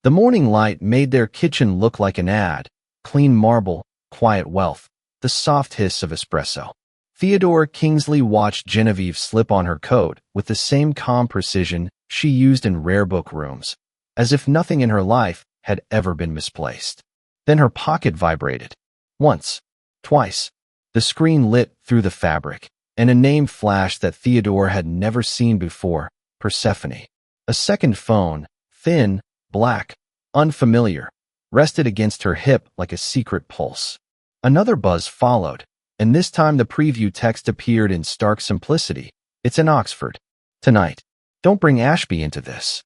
The morning light made their kitchen look like an ad. Clean marble, quiet wealth, the soft hiss of espresso. Theodore Kingsley watched Genevieve slip on her coat with the same calm precision she used in rare book rooms, as if nothing in her life had ever been misplaced. Then her pocket vibrated. Once, twice. The screen lit through the fabric, and a name flashed that Theodore had never seen before, Persephone. A second phone, thin, black, unfamiliar, rested against her hip like a secret pulse. Another buzz followed, and this time the preview text appeared in stark simplicity. It's in Oxford. Tonight. Don't bring Ashby into this.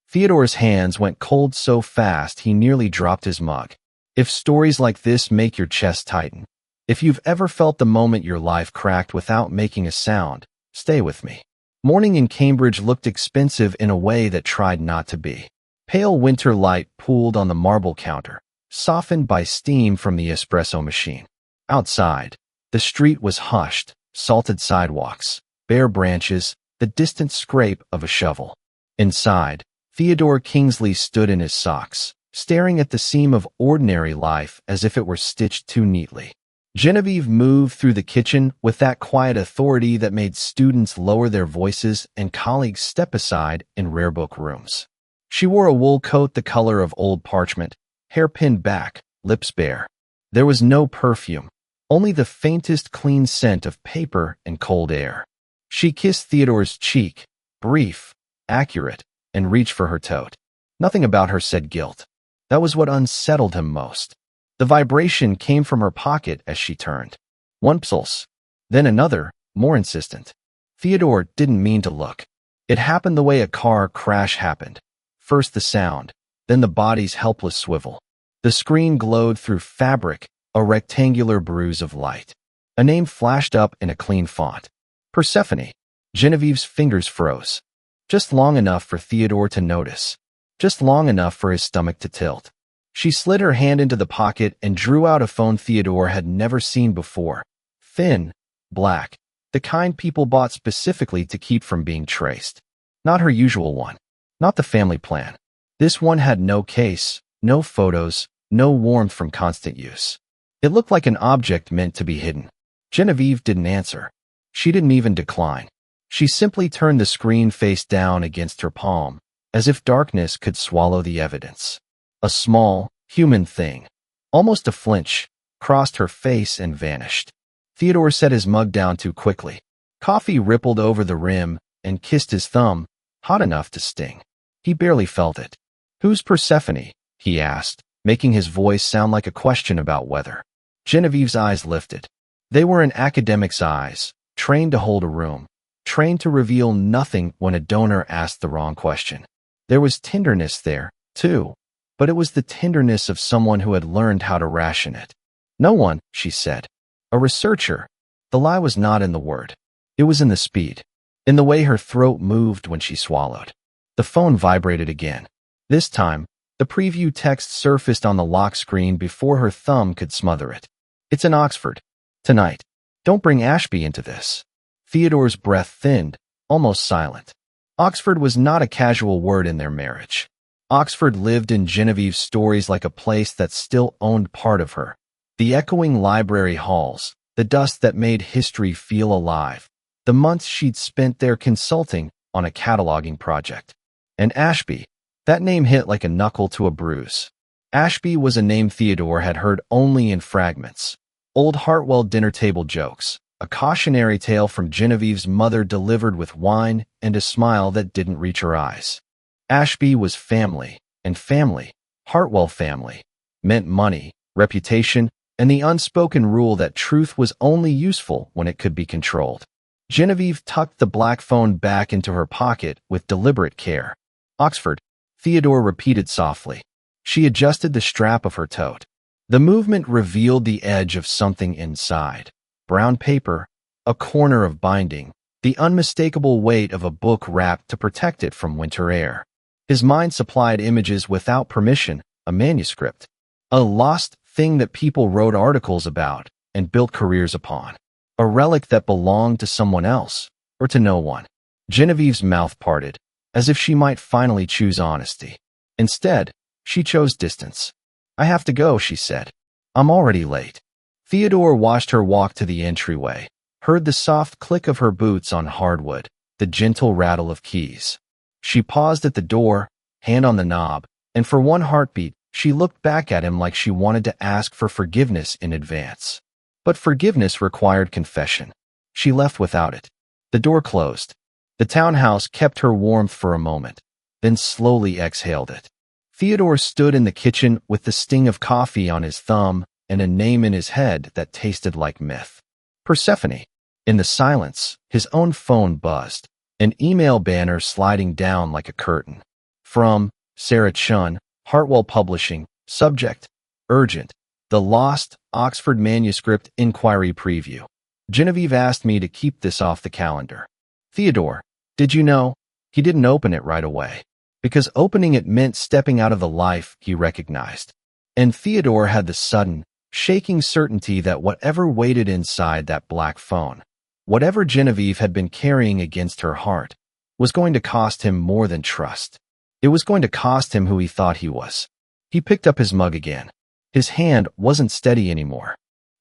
Theodore's hands went cold so fast he nearly dropped his mug. If stories like this make your chest tighten, if you've ever felt the moment your life cracked without making a sound, stay with me. Morning in Cambridge looked expensive in a way that tried not to be. Pale winter light pooled on the marble counter, softened by steam from the espresso machine. Outside, the street was hushed, salted sidewalks, bare branches, the distant scrape of a shovel. Inside, Theodore Kingsley stood in his socks, staring at the seam of ordinary life as if it were stitched too neatly. Genevieve moved through the kitchen with that quiet authority that made students lower their voices and colleagues step aside in rare book rooms. She wore a wool coat the color of old parchment, hair pinned back, lips bare. There was no perfume, only the faintest clean scent of paper and cold air. She kissed Theodore's cheek, brief, accurate, and reached for her tote. Nothing about her said guilt. That was what unsettled him most. The vibration came from her pocket as she turned. One pulse, then another, more insistent. Theodore didn't mean to look. It happened the way a car crash happened. First the sound, then the body's helpless swivel. The screen glowed through fabric, a rectangular bruise of light. A name flashed up in a clean font. Persephone. Genevieve's fingers froze. Just long enough for Theodore to notice. Just long enough for his stomach to tilt. She slid her hand into the pocket and drew out a phone Theodore had never seen before. Thin, black, the kind people bought specifically to keep from being traced. Not her usual one. Not the family plan. This one had no case, no photos, no warmth from constant use. It looked like an object meant to be hidden. Genevieve didn't answer. She didn't even decline. She simply turned the screen face down against her palm, as if darkness could swallow the evidence. A small, human thing, almost a flinch, crossed her face and vanished. Theodore set his mug down too quickly. Coffee rippled over the rim and kissed his thumb, hot enough to sting. He barely felt it. Who's Persephone? He asked, making his voice sound like a question about weather. Genevieve's eyes lifted. They were an academic's eyes, trained to hold a room, trained to reveal nothing when a donor asked the wrong question. There was tenderness there, too, but it was the tenderness of someone who had learned how to ration it. No one, she said. A researcher. The lie was not in the word. It was in the speed, in the way her throat moved when she swallowed. The phone vibrated again. This time, the preview text surfaced on the lock screen before her thumb could smother it. It's in Oxford. Tonight. Don't bring Ashby into this. Theodore's breath thinned, almost silent. Oxford was not a casual word in their marriage. Oxford lived in Genevieve's stories like a place that still owned part of her. The echoing library halls, the dust that made history feel alive, the months she'd spent there consulting on a cataloging project. And Ashby, that name hit like a knuckle to a bruise. Ashby was a name Theodore had heard only in fragments. Old Hartwell dinner table jokes, a cautionary tale from Genevieve's mother delivered with wine and a smile that didn't reach her eyes. Ashby was family, and family, Hartwell family, meant money, reputation, and the unspoken rule that truth was only useful when it could be controlled. Genevieve tucked the black phone back into her pocket with deliberate care. Oxford, Theodore repeated softly. She adjusted the strap of her tote. The movement revealed the edge of something inside. Brown paper, a corner of binding, the unmistakable weight of a book wrapped to protect it from winter air. His mind supplied images without permission, a manuscript. A lost thing that people wrote articles about and built careers upon. A relic that belonged to someone else, or to no one. Genevieve's mouth parted, as if she might finally choose honesty. Instead, She chose distance. I have to go, she said. I'm already late. Theodore watched her walk to the entryway, heard the soft click of her boots on hardwood, the gentle rattle of keys. She paused at the door, hand on the knob, and for one heartbeat, she looked back at him like she wanted to ask for forgiveness in advance. But forgiveness required confession. She left without it. The door closed. The townhouse kept her warmth for a moment, then slowly exhaled it. Theodore stood in the kitchen with the sting of coffee on his thumb and a name in his head that tasted like myth. Persephone. In the silence, his own phone buzzed, an email banner sliding down like a curtain. From Sarah Chun, Hartwell Publishing, subject, urgent, the lost Oxford Manuscript Inquiry Preview. Genevieve asked me to keep this off the calendar. Theodore, did you know? He didn't open it right away, because opening it meant stepping out of the life he recognized. And Theodore had the sudden, shaking certainty that whatever waited inside that black phone, whatever Genevieve had been carrying against her heart, was going to cost him more than trust. It was going to cost him who he thought he was. He picked up his mug again. His hand wasn't steady anymore.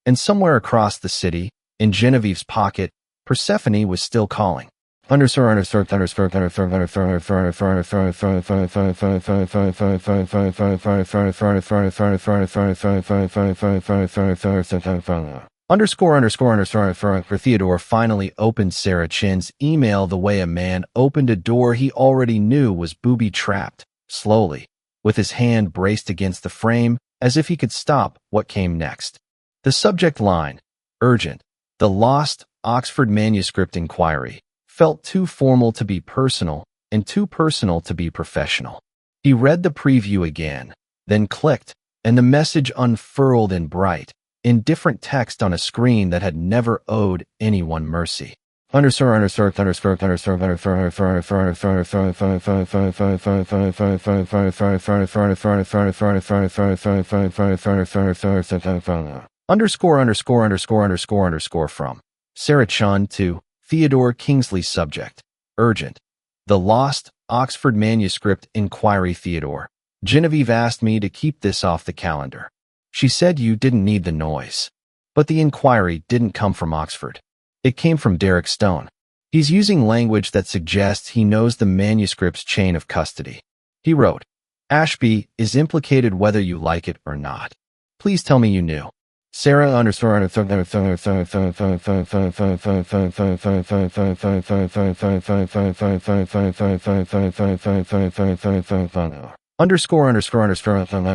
And somewhere across the city, in Genevieve's pocket, Persephone was still calling. Underscore. Theodore finally opened Sarah Chin's email the way a man opened a door he already knew was booby-trapped, slowly, with his hand braced against the frame as if he could stop what came next. The subject line, urgent, the lost Oxford Manuscript Inquiry, felt too formal to be personal and too personal to be professional. He read the preview again, then clicked, and the message unfurled in bright, indifferent text on a screen that had never owed anyone mercy. Underscore. From Sarah Chun to Theodore Kingsley. Subject, urgent, the lost Oxford Manuscript Inquiry. Theodore, Genevieve asked me to keep this off the calendar. She said you didn't need the noise. But the inquiry didn't come from Oxford. It came from Derek Stone. He's using language that suggests he knows the manuscript's chain of custody. He wrote, Ashby is implicated whether you like it or not. Please tell me you knew. Sarah underscore.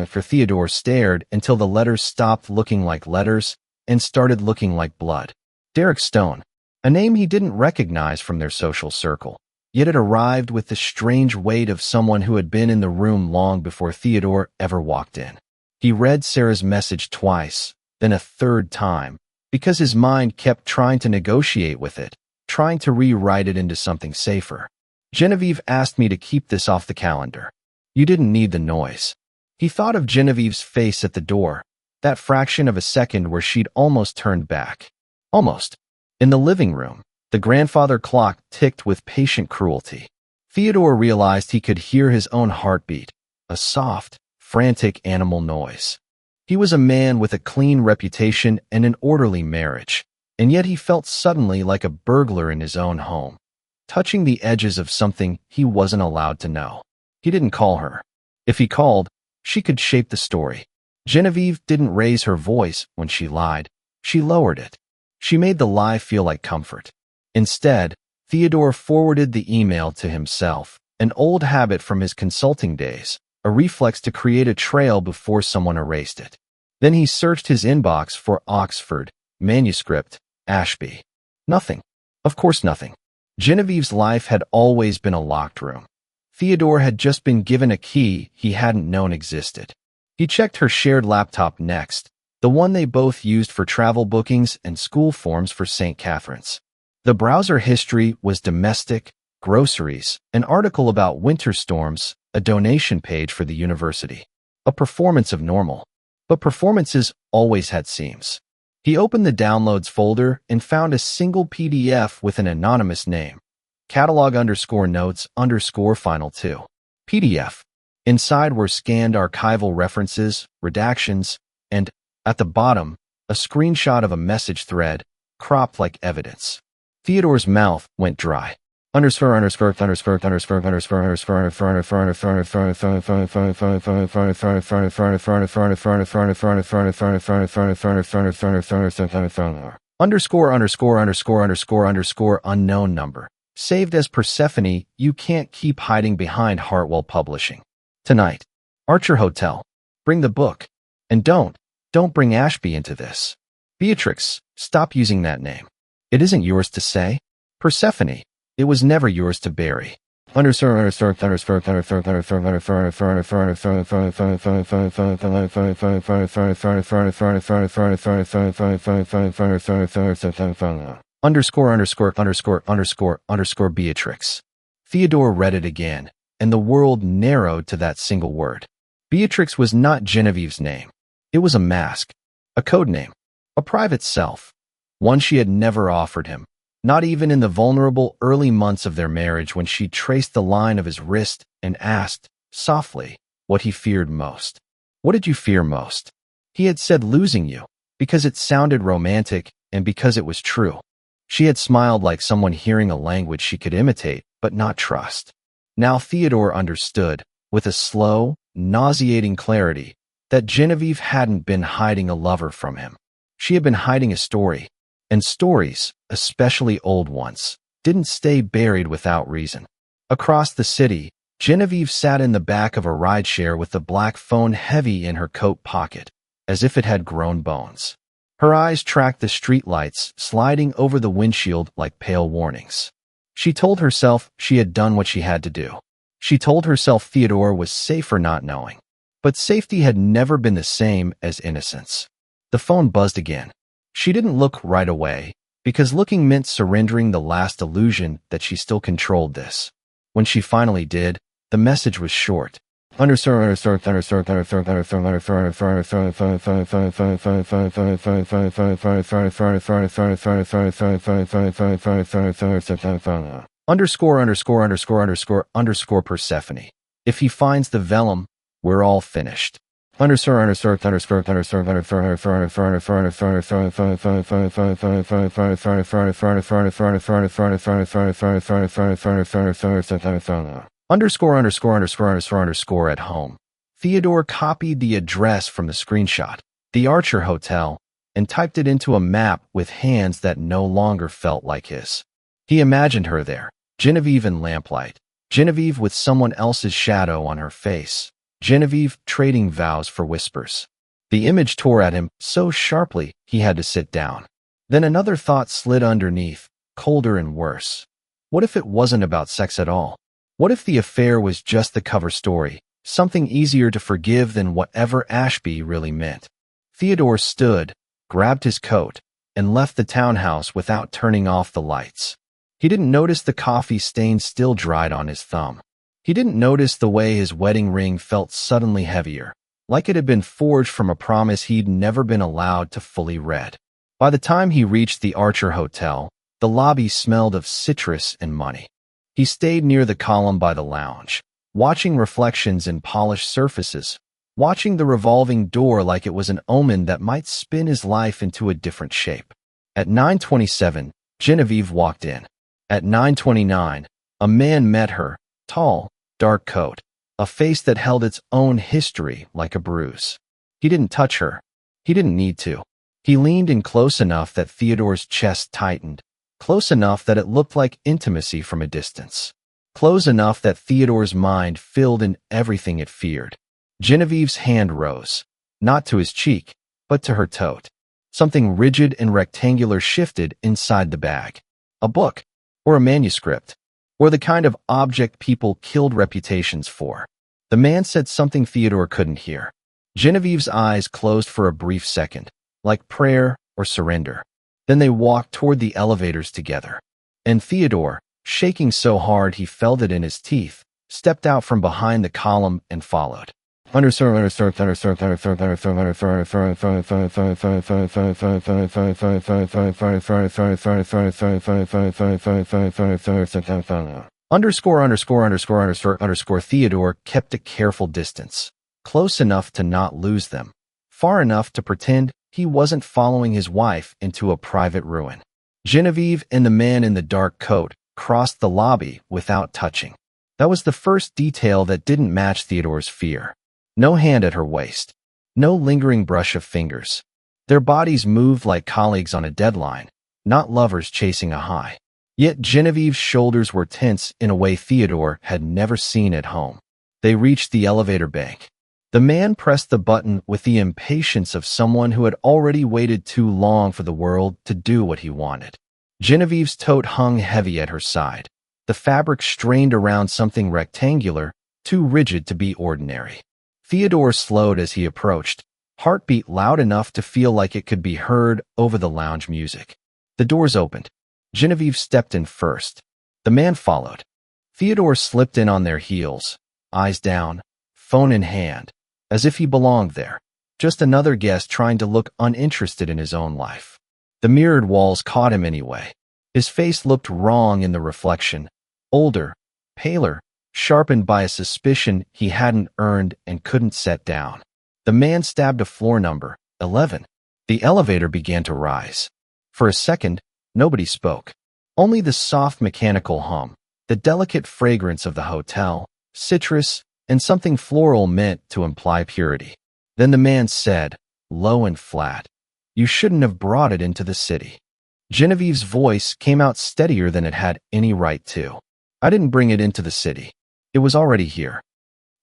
For Theodore stared until the letters stopped looking like letters and started looking like blood. Derek Stone, a name he didn't recognize from their social circle, yet it arrived with the strange weight of someone who had been in the room long before Theodore ever walked in. He read Sarah's message twice, then a third time, because his mind kept trying to negotiate with it, trying to rewrite it into something safer. Genevieve asked me to keep this off the calendar. You didn't need the noise. He thought of Genevieve's face at the door, that fraction of a second where she'd almost turned back. Almost. In the living room, the grandfather clock ticked with patient cruelty. Theodore realized he could hear his own heartbeat, a soft, frantic animal noise. He was a man with a clean reputation and an orderly marriage, and yet he felt suddenly like a burglar in his own home, touching the edges of something he wasn't allowed to know. He didn't call her. If he called, she could shape the story. Genevieve didn't raise her voice when she lied. She lowered it. She made the lie feel like comfort. Instead, Theodore forwarded the email to himself, an old habit from his consulting days, a reflex to create a trail before someone erased it. Then he searched his inbox for Oxford, manuscript, Ashby. Nothing. Of course nothing. Genevieve's life had always been a locked room. Theodore had just been given a key he hadn't known existed. He checked her shared laptop next, the one they both used for travel bookings and school forms for St. Catherine's. The browser history was domestic, groceries, an article about winter storms, a donation page for the university. A performance of normal. But performances always had seams. He opened the downloads folder and found a single PDF with an anonymous name. Catalog_notes_final 2. PDF. Inside were scanned archival references, redactions, and, at the bottom, a screenshot of a message thread, cropped like evidence. Theodore's mouth went dry. Unknown number. Saved as Persephone, you can't keep hiding behind Hartwell Publishing. Tonight. Archer Hotel. Bring the book. And don't bring Ashby into this. Beatrix, stop using that name. It isn't yours to say. Persephone, it was never yours to bury. Beatrix. Theodore read it again, and the world narrowed to that single word. Beatrix was not Genevieve's name. It was a mask, a code name, a private self, one she had never offered him, not even in the vulnerable early months of their marriage when she traced the line of his wrist and asked, softly, what he feared most. What did you fear most? He had said losing you, because it sounded romantic and because it was true. She had smiled like someone hearing a language she could imitate but not trust. Now Theodore understood, with a slow, nauseating clarity, that Genevieve hadn't been hiding a lover from him. She had been hiding a story, and stories, especially old ones, didn't stay buried without reason. Across the city, Genevieve sat in the back of a rideshare with the black phone heavy in her coat pocket, as if it had grown bones. Her eyes tracked the streetlights sliding over the windshield like pale warnings. She told herself she had done what she had to do. She told herself Theodore was safe for not knowing. But safety had never been the same as innocence. The phone buzzed again. She didn't look right away, because looking meant surrendering the last illusion that she still controlled this. When she finally did, the message was short. Persephone. If he finds the vellum, we're all finished. At home. Theodore copied the address from the screenshot, the Archer Hotel, and typed it into a map with hands that no longer felt like his. He imagined her there, Genevieve in lamplight, Genevieve with someone else's shadow on her face, Genevieve trading vows for whispers. The image tore at him so sharply he had to sit down. Then another thought slid underneath, colder and worse. What if it wasn't about sex at all? What if the affair was just the cover story, something easier to forgive than whatever Ashby really meant? Theodore stood, grabbed his coat, and left the townhouse without turning off the lights. He didn't notice the coffee stain still dried on his thumb. He didn't notice the way his wedding ring felt suddenly heavier, like it had been forged from a promise he'd never been allowed to fully read. By the time he reached the Archer Hotel, the lobby smelled of citrus and money. He stayed near the column by the lounge, watching reflections in polished surfaces, watching the revolving door like it was an omen that might spin his life into a different shape. At 9:27, Genevieve walked in. At 9:29, a man met her, tall, dark coat, a face that held its own history like a bruise. He didn't touch her. He didn't need to. He leaned in close enough that Theodore's chest tightened, close enough that it looked like intimacy from a distance, close enough that Theodore's mind filled in everything it feared. Genevieve's hand rose, not to his cheek, but to her tote. Something rigid and rectangular shifted inside the bag. A book, or a manuscript, or the kind of object people killed reputations for. The man said something Theodore couldn't hear. Genevieve's eyes closed for a brief second, like prayer or surrender. Then they walked toward the elevators together. And Theodore, shaking so hard he felt it in his teeth, stepped out from behind the column and followed. ___________ Theodore kept a careful distance, close enough to not lose them, far enough to pretend he wasn't following his wife into a private ruin. Genevieve and the man in the dark coat crossed the lobby without touching. That was the first detail that didn't match Theodore's fear. No hand at her waist. No lingering brush of fingers. Their bodies moved like colleagues on a deadline, not lovers chasing a high. Yet Genevieve's shoulders were tense in a way Theodore had never seen at home. They reached the elevator bank. The man pressed the button with the impatience of someone who had already waited too long for the world to do what he wanted. Genevieve's tote hung heavy at her side, the fabric strained around something rectangular, too rigid to be ordinary. Theodore slowed as he approached, heartbeat loud enough to feel like it could be heard over the lounge music. The doors opened. Genevieve stepped in first. The man followed. Theodore slipped in on their heels, eyes down, phone in hand, as if he belonged there, just another guest trying to look uninterested in his own life. The mirrored walls caught him anyway. His face looked wrong in the reflection, older, paler, sharpened by a suspicion he hadn't earned and couldn't set down. The man stabbed a floor number, 11. The elevator began to rise. For a second, nobody spoke. Only the soft mechanical hum, the delicate fragrance of the hotel, citrus, and something floral meant to imply purity. Then the man said, low and flat, "You shouldn't have brought it into the city." Genevieve's voice came out steadier than it had any right to. "I didn't bring it into the city. It was already here."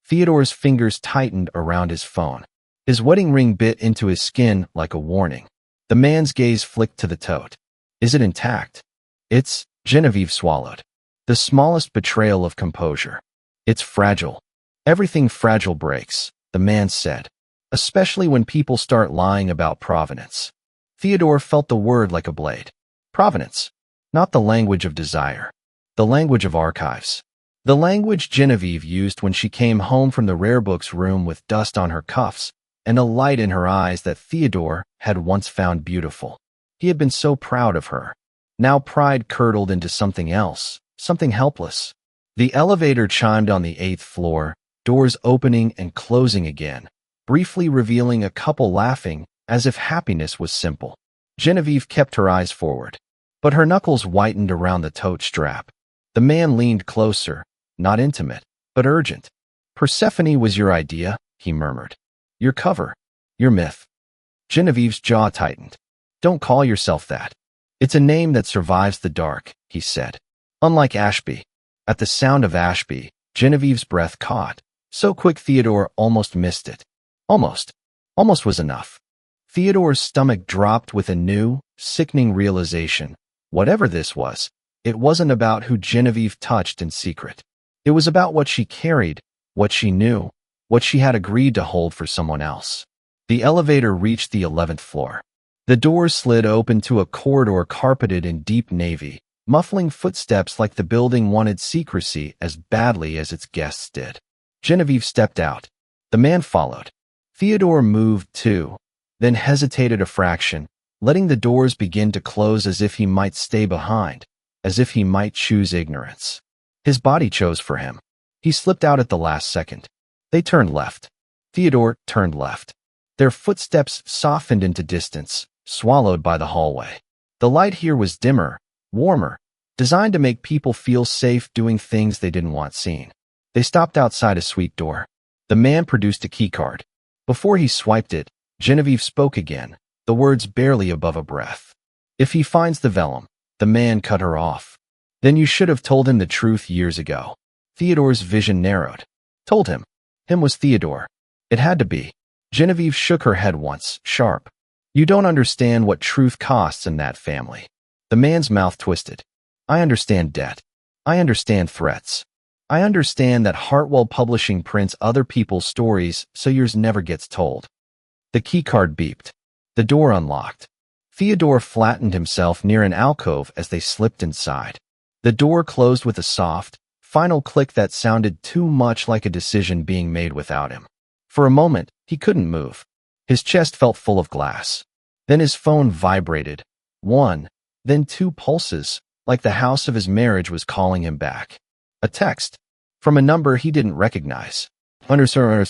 Theodore's fingers tightened around his phone. His wedding ring bit into his skin like a warning. The man's gaze flicked to the tote. "Is it intact?" "It's," Genevieve swallowed. The smallest betrayal of composure. "It's fragile. Everything fragile breaks," the man said, especially when people start lying about provenance. Theodore felt the word like a blade. Provenance. Not the language of desire. The language of archives. The language Genevieve used when she came home from the rare books room with dust on her cuffs and a light in her eyes that Theodore had once found beautiful. He had been so proud of her. Now pride curdled into something else, something helpless. The elevator chimed on the 8th floor, doors opening and closing again, briefly revealing a couple laughing as if happiness was simple. Genevieve kept her eyes forward, but her knuckles whitened around the tote strap. The man leaned closer, not intimate, but urgent. "Persephone was your idea," he murmured. "Your cover. Your myth." Genevieve's jaw tightened. "Don't call yourself that. It's a name that survives the dark," he said. "Unlike Ashby." At the sound of Ashby, Genevieve's breath caught, so quick Theodore almost missed it. Almost. Almost was enough. Theodore's stomach dropped with a new, sickening realization. Whatever this was, it wasn't about who Genevieve touched in secret. It was about what she carried, what she knew, what she had agreed to hold for someone else. The elevator reached the 11th floor. The doors slid open to a corridor carpeted in deep navy, muffling footsteps like the building wanted secrecy as badly as its guests did. Genevieve stepped out. The man followed. Theodore moved too, then hesitated a fraction, letting the doors begin to close as if he might stay behind, as if he might choose ignorance. His body chose for him. He slipped out at the last second. They turned left. Theodore turned left. Their footsteps softened into distance, swallowed by the hallway. The light here was dimmer, warmer, designed to make people feel safe doing things they didn't want seen. They stopped outside a suite door. The man produced a keycard. Before he swiped it, Genevieve spoke again, the words barely above a breath. "If he finds the vellum," the man cut her off. "Then you should have told him the truth years ago." Theodore's vision narrowed. Told him. Him was Theodore. It had to be. Genevieve shook her head once, sharp. "You don't understand what truth costs in that family." The man's mouth twisted. "I understand debt. I understand threats. I understand that Hartwell Publishing prints other people's stories so yours never gets told." The keycard beeped. The door unlocked. Theodore flattened himself near an alcove as they slipped inside. The door closed with a soft, final click that sounded too much like a decision being made without him. For a moment, he couldn't move. His chest felt full of glass. Then his phone vibrated. One, then two pulses, like the house of his marriage was calling him back. A text from a number he didn't recognize. Underscore.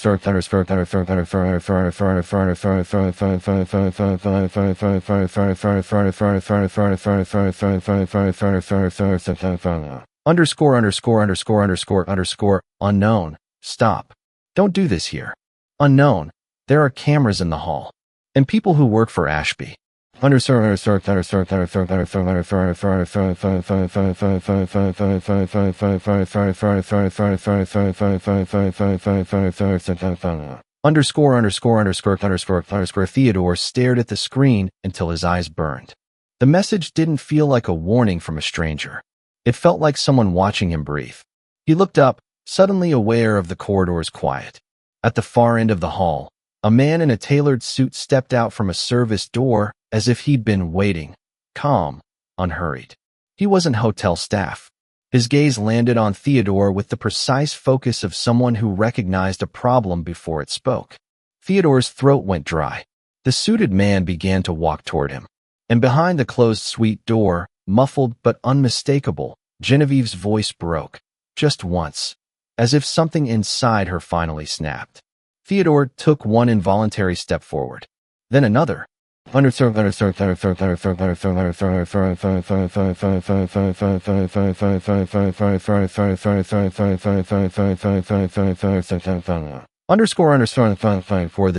Unknown. Stop. Don't do this here. Unknown. There are cameras in the hall. And people who work for Ashby. Theodore stared at the screen until his eyes burned. The message didn't feel like a warning from a stranger. It felt like someone watching him breathe. He looked up, suddenly aware of the corridor's quiet. At the far end of the hall, a man in a tailored suit stepped out from a service door as if he'd been waiting, calm, unhurried. He wasn't hotel staff. His gaze landed on Theodore with the precise focus of someone who recognized a problem before it spoke. Theodore's throat went dry. The suited man began to walk toward him. And behind the closed suite door, muffled but unmistakable, Genevieve's voice broke, just once, as if something inside her finally snapped. Theodore took one involuntary step forward, then another. For the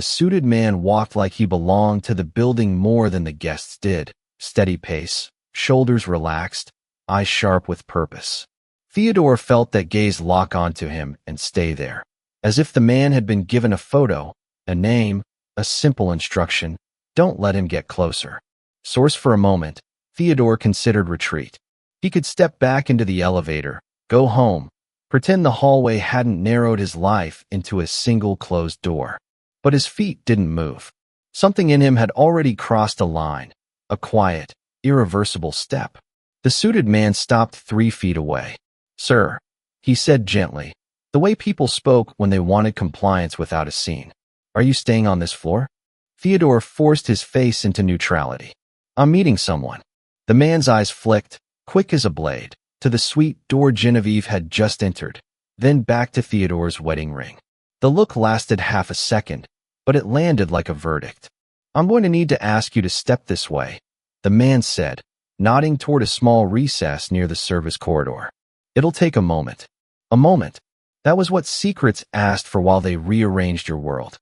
suited man walked like he belonged to the building more than the guests did. Steady pace, shoulders relaxed, eyes sharp with purpose. Theodore felt that gaze lock onto him and stay there, as if the man had been given a photo, a name, a simple instruction. Don't let him get closer. Source for a moment, Theodore considered retreat. He could step back into the elevator, go home, pretend the hallway hadn't narrowed his life into a single closed door. But his feet didn't move. Something in him had already crossed a line, a quiet, irreversible step. The suited man stopped 3 feet away. "Sir," he said gently, the way people spoke when they wanted compliance without a scene. "Are you staying on this floor?" Theodore forced his face into neutrality. "I'm meeting someone." The man's eyes flicked, quick as a blade, to the suite door Genevieve had just entered, then back to Theodore's wedding ring. The look lasted half a second, but it landed like a verdict. "I'm going to need to ask you to step this way," the man said, nodding toward a small recess near the service corridor. "It'll take a moment." A moment. That was what secrets asked for while they rearranged your world.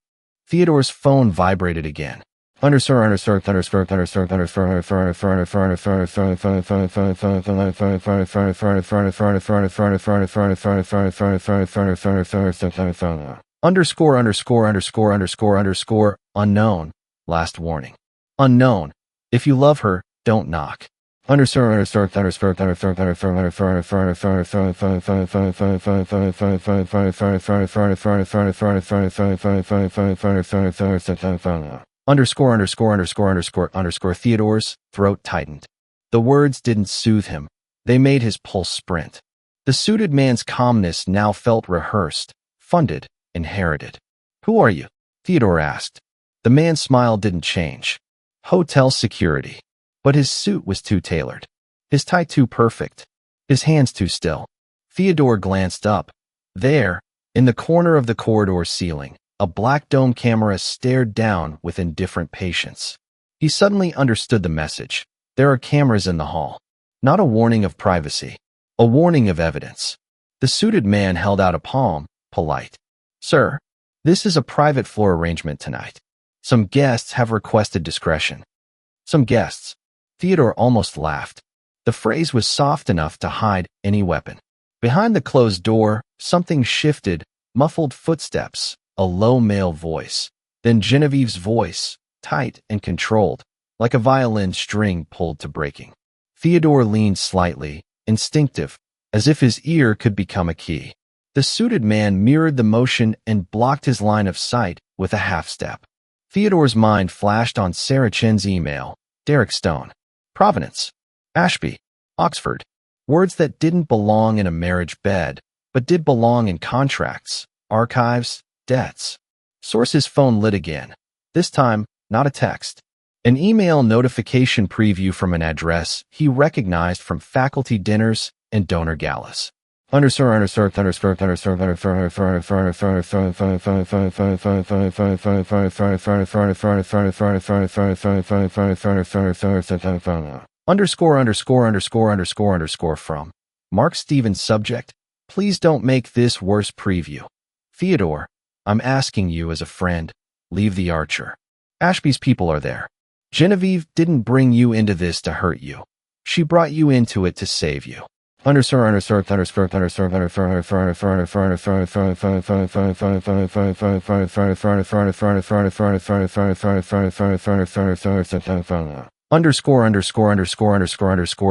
Theodore's phone vibrated again. Unknown. Last warning. Unknown. If you love her, don't knock. Theodore's throat tightened. The words didn't soothe him. They made his pulse sprint. The suited man's calmness now felt rehearsed, funded, inherited. "Who are you?" Theodore asked. The man's smile didn't change. "Hotel security." But his suit was too tailored, his tie too perfect, his hands too still. Theodore glanced up. There, in the corner of the corridor ceiling, a black dome camera stared down with indifferent patience. He suddenly understood the message. There are cameras in the hall. Not a warning of privacy, a warning of evidence. The suited man held out a palm, polite. "Sir, this is a private floor arrangement tonight. Some guests have requested discretion." Some guests. Theodore almost laughed. The phrase was soft enough to hide any weapon. Behind the closed door, something shifted, muffled footsteps, a low male voice. Then Genevieve's voice, tight and controlled, like a violin string pulled to breaking. Theodore leaned slightly, instinctive, as if his ear could become a key. The suited man mirrored the motion and blocked his line of sight with a half-step. Theodore's mind flashed on Sarah Chen's email. Derek Stone. Provenance. Ashby. Oxford. Words that didn't belong in a marriage bed, but did belong in contracts, archives, debts. Source's phone lit again. This time, not a text. An email notification preview from an address he recognized from faculty dinners and donor galas. From Mark Stevens. Subject: Please don't make this worse. Preview. Theodore, I'm asking you as a friend, leave the Archer. Ashby's people are there. Genevieve didn't bring you into this to hurt you. She brought you into it to save you.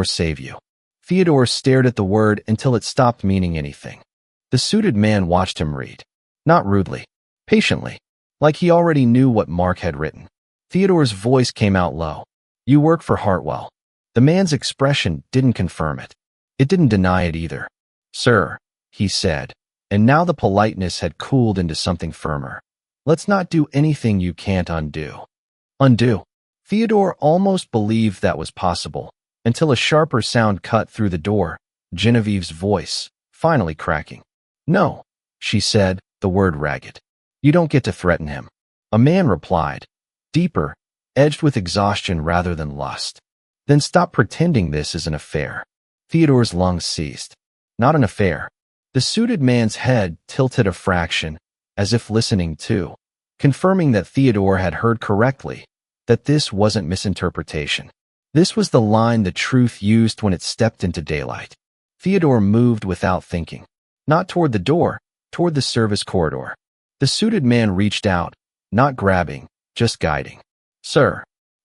Save you. Theodore stared at the word until it stopped meaning anything. The suited man watched him read. Not rudely, patiently, like he already knew what Mark had written. Theodore's voice came out low. You work for Hartwell. The man's expression didn't confirm it. It didn't deny it either. Sir, he said, and now the politeness had cooled into something firmer. Let's not do anything you can't undo. Undo? Theodore almost believed that was possible, until a sharper sound cut through the door, Genevieve's voice, finally cracking. No, she said, the word ragged. You don't get to threaten him. A man replied, deeper, edged with exhaustion rather than lust. Then stop pretending this is an affair. Theodore's lungs seized. Not an affair. The suited man's head tilted a fraction, as if listening too, confirming that Theodore had heard correctly, that this wasn't misinterpretation. This was the line the truth used when it stepped into daylight. Theodore moved without thinking. Not toward the door, toward the service corridor. The suited man reached out, not grabbing, just guiding. Sir.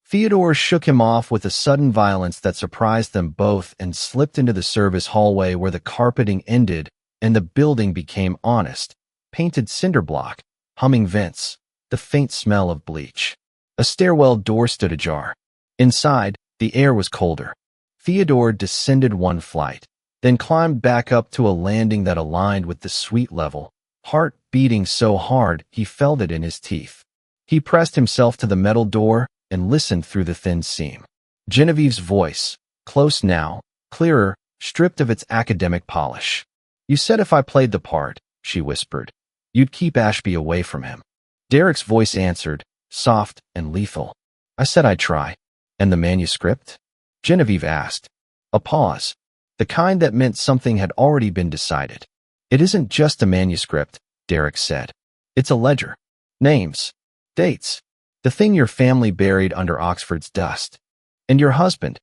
Theodore shook him off with a sudden violence that surprised them both and slipped into the service hallway where the carpeting ended and the building became honest, painted cinder block, humming vents, the faint smell of bleach. A stairwell door stood ajar. Inside, the air was colder. Theodore descended one flight, then climbed back up to a landing that aligned with the suite level, heart beating so hard he felt it in his teeth. He pressed himself to the metal door and listened through the thin seam. Genevieve's voice, close now, clearer, stripped of its academic polish. You said if I played the part, she whispered, you'd keep Ashby away from him. Derek's voice answered, soft and lethal. I said I'd try. And the manuscript? Genevieve asked. A pause. The kind that meant something had already been decided. It isn't just a manuscript, Derek said. It's a ledger. Names. Dates. The thing your family buried under Oxford's dust. And your husband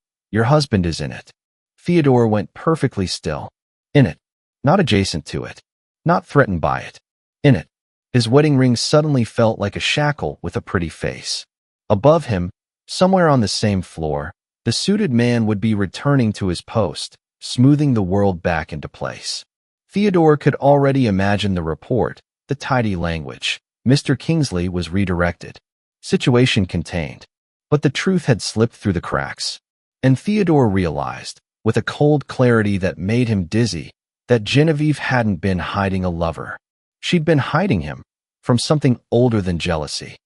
is in it. Theodore went perfectly still. In it. Not adjacent to it. Not threatened by it. In it. His wedding ring suddenly felt like a shackle with a pretty face. Above him, somewhere on the same floor, the suited man would be returning to his post, smoothing the world back into place. Theodore could already imagine the report, the tidy language. Mr. Kingsley was redirected. Situation contained. But the truth had slipped through the cracks. And Theodore realized, with a cold clarity that made him dizzy, that Genevieve hadn't been hiding a lover. She'd been hiding him from something older than jealousy.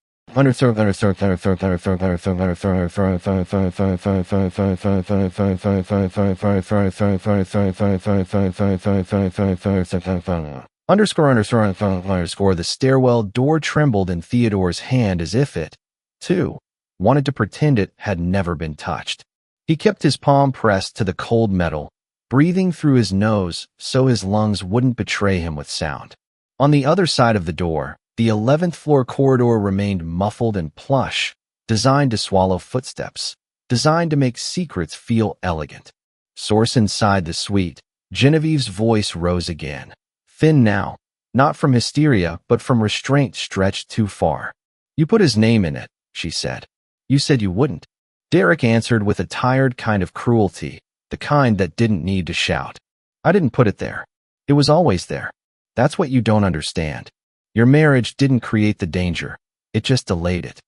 The stairwell door trembled in Theodore's hand as if it, too, wanted to pretend it had never been touched. He kept his palm pressed to the cold metal, breathing through his nose so his lungs wouldn't betray him with sound. On the other side of the door, the 11th floor corridor remained muffled and plush, designed to swallow footsteps, designed to make secrets feel elegant. Source inside the suite, Genevieve's voice rose again. Thin now, not from hysteria, but from restraint stretched too far. You put his name in it, she said. You said you wouldn't. Derek answered with a tired kind of cruelty, the kind that didn't need to shout. I didn't put it there. It was always there. That's what you don't understand. Your marriage didn't create the danger. It just delayed it.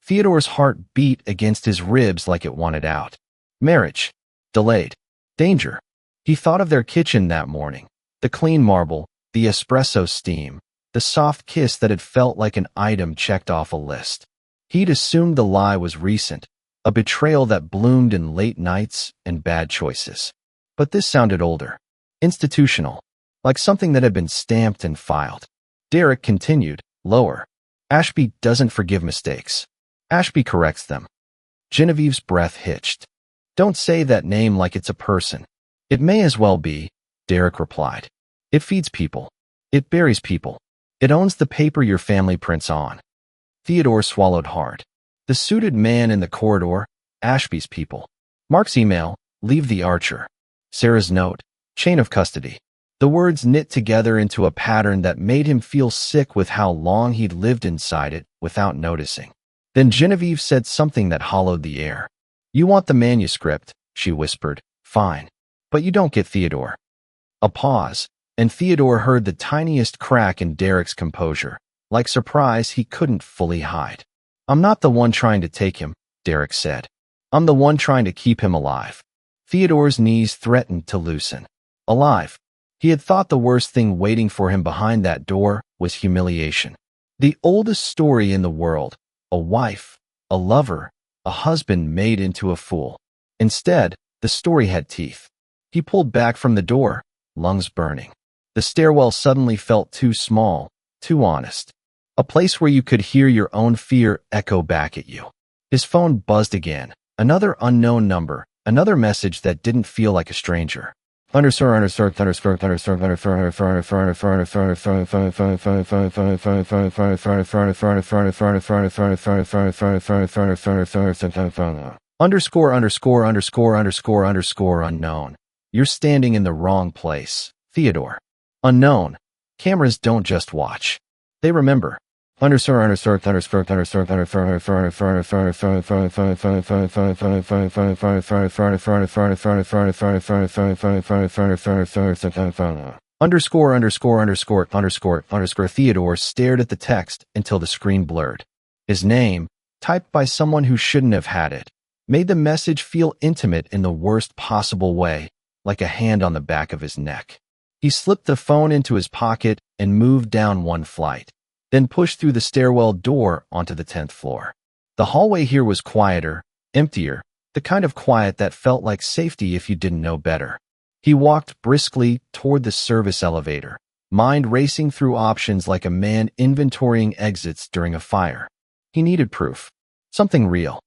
Theodore's heart beat against his ribs like it wanted out. Marriage. Delayed. Danger. He thought of their kitchen that morning. The clean marble, the espresso steam, the soft kiss that had felt like an item checked off a list. He'd assumed the lie was recent, a betrayal that bloomed in late nights and bad choices. But this sounded older. Institutional. like something that had been stamped and filed. Derek continued, lower. Ashby doesn't forgive mistakes. Ashby corrects them. Genevieve's breath hitched. Don't say that name like it's a person. It may as well be, Derek replied. It feeds people. It buries people. It owns the paper your family prints on. Theodore swallowed hard. The suited man in the corridor, Ashby's people. Mark's email, leave the Archer. Sarah's note, chain of custody. The words knit together into a pattern that made him feel sick with how long he'd lived inside it without noticing. Then Genevieve said something that hollowed the air. You want the manuscript, she whispered. Fine. But you don't get Theodore. A pause, and Theodore heard the tiniest crack in Derek's composure, like surprise he couldn't fully hide. I'm not the one trying to take him, Derek said. I'm the one trying to keep him alive. Theodore's knees threatened to loosen. Alive. He had thought the worst thing waiting for him behind that door was humiliation. The oldest story in the world, a wife, a lover, a husband made into a fool. Instead, the story had teeth. He pulled back from the door, lungs burning. The stairwell suddenly felt too small, too honest. A place where you could hear your own fear echo back at you. His phone buzzed again. Another unknown number, another message that didn't feel like a stranger. Underscore. Unknown. You're standing in the wrong place, Theodore. Unknown. Cameras don't just watch. They remember. Theodore stared at the text until the screen blurred. His name, typed by someone who shouldn't have had it, made the message feel intimate in the worst possible way, like a hand on the back of his neck. He slipped the phone into his pocket and moved down one flight, then pushed through the stairwell door onto the 10th floor. The hallway here was quieter, emptier, the kind of quiet that felt like safety if you didn't know better. He walked briskly toward the service elevator, mind racing through options like a man inventorying exits during a fire. He needed proof. Something real.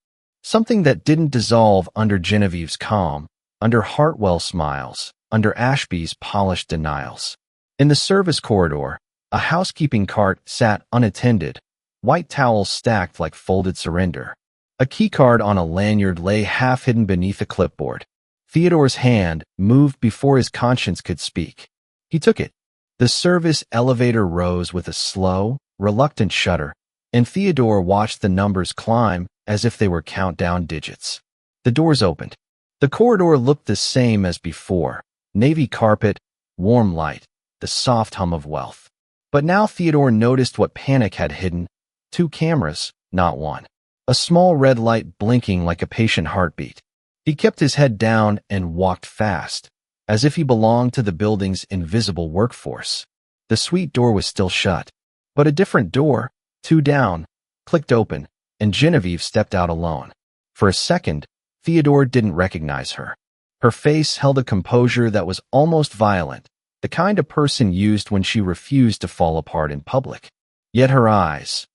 Something that didn't dissolve under Genevieve's calm, under Hartwell's smiles, under Ashby's polished denials. In the service corridor, a housekeeping cart sat unattended, white towels stacked like folded surrender. A keycard on a lanyard lay half hidden beneath a clipboard. Theodore's hand moved before his conscience could speak. He took it. The service elevator rose with a slow, reluctant shudder, and Theodore watched the numbers climb as if they were countdown digits. The doors opened. The corridor looked the same as before. Navy carpet, warm light, the soft hum of wealth. But now Theodore noticed what panic had hidden. 2 cameras, not one. A small red light blinking like a patient heartbeat. He kept his head down and walked fast, as if he belonged to the building's invisible workforce. The suite door was still shut, but a different door, 2 down, clicked open, and Genevieve stepped out alone. For a second, Theodore didn't recognize her. Her face held a composure that was almost violent, the kind a person used when she refused to fall apart in public. Yet her eyes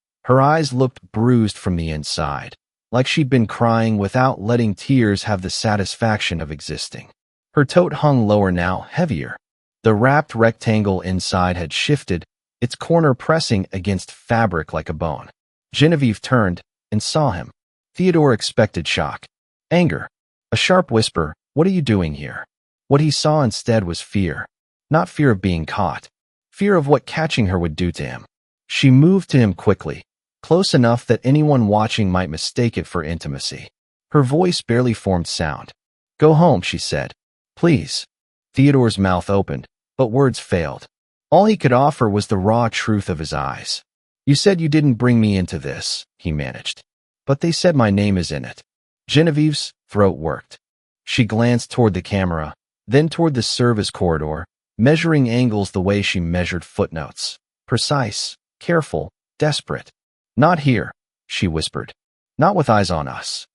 looked bruised from the inside, like she'd been crying without letting tears have the satisfaction of existing. Her tote hung lower now, heavier. The wrapped rectangle inside had shifted, its corner pressing against fabric like a bone. Genevieve turned and saw him. Theodore expected shock, anger, a sharp whisper, "What are you doing here?" What he saw instead was fear. Not fear of being caught. Fear of what catching her would do to him. She moved to him quickly, close enough that anyone watching might mistake it for intimacy. Her voice barely formed sound. "Go home," she said. "Please." Theodore's mouth opened, but words failed. All he could offer was the raw truth of his eyes. "You said you didn't bring me into this," he managed. "But they said my name is in it." Genevieve's throat worked. She glanced toward the camera, then toward the service corridor, measuring angles the way she measured footnotes. Precise, careful, desperate. "Not here," she whispered. "Not with eyes on us."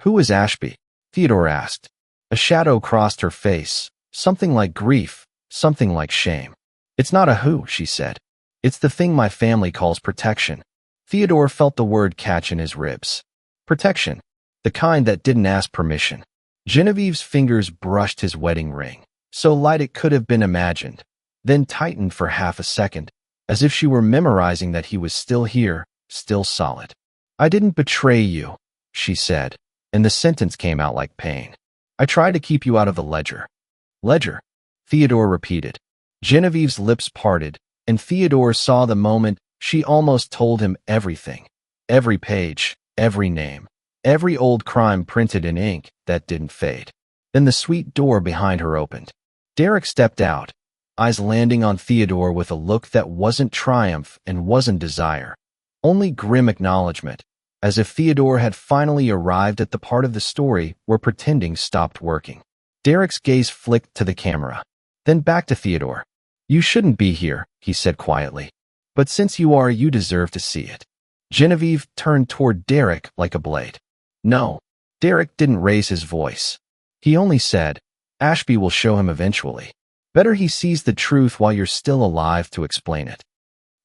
"Who is Ashby?" Theodore asked. A shadow crossed her face, something like grief, something like shame. It's not a who, she said. It's the thing my family calls protection. Theodore felt the word catch in his ribs. Protection. The kind that didn't ask permission. Genevieve's fingers brushed his wedding ring, so light it could have been imagined, then tightened for half a second, as if she were memorizing that he was still here, still solid. I didn't betray you, she said, and the sentence came out like pain. I tried to keep you out of the ledger. Ledger? Theodore repeated. Genevieve's lips parted, and Theodore saw the moment she almost told him everything. Every page, every name, every old crime printed in ink that didn't fade. Then the suite door behind her opened. Derek stepped out, eyes landing on Theodore with a look that wasn't triumph and wasn't desire, only grim acknowledgement, as if Theodore had finally arrived at the part of the story where pretending stopped working. Derek's gaze flicked to the camera, then back to Theodore. You shouldn't be here, he said quietly. But since you are, you deserve to see it. Genevieve turned toward Derek like a blade. No. Derek didn't raise his voice. He only said, Ashby will show him eventually. Better he sees the truth while you're still alive to explain it.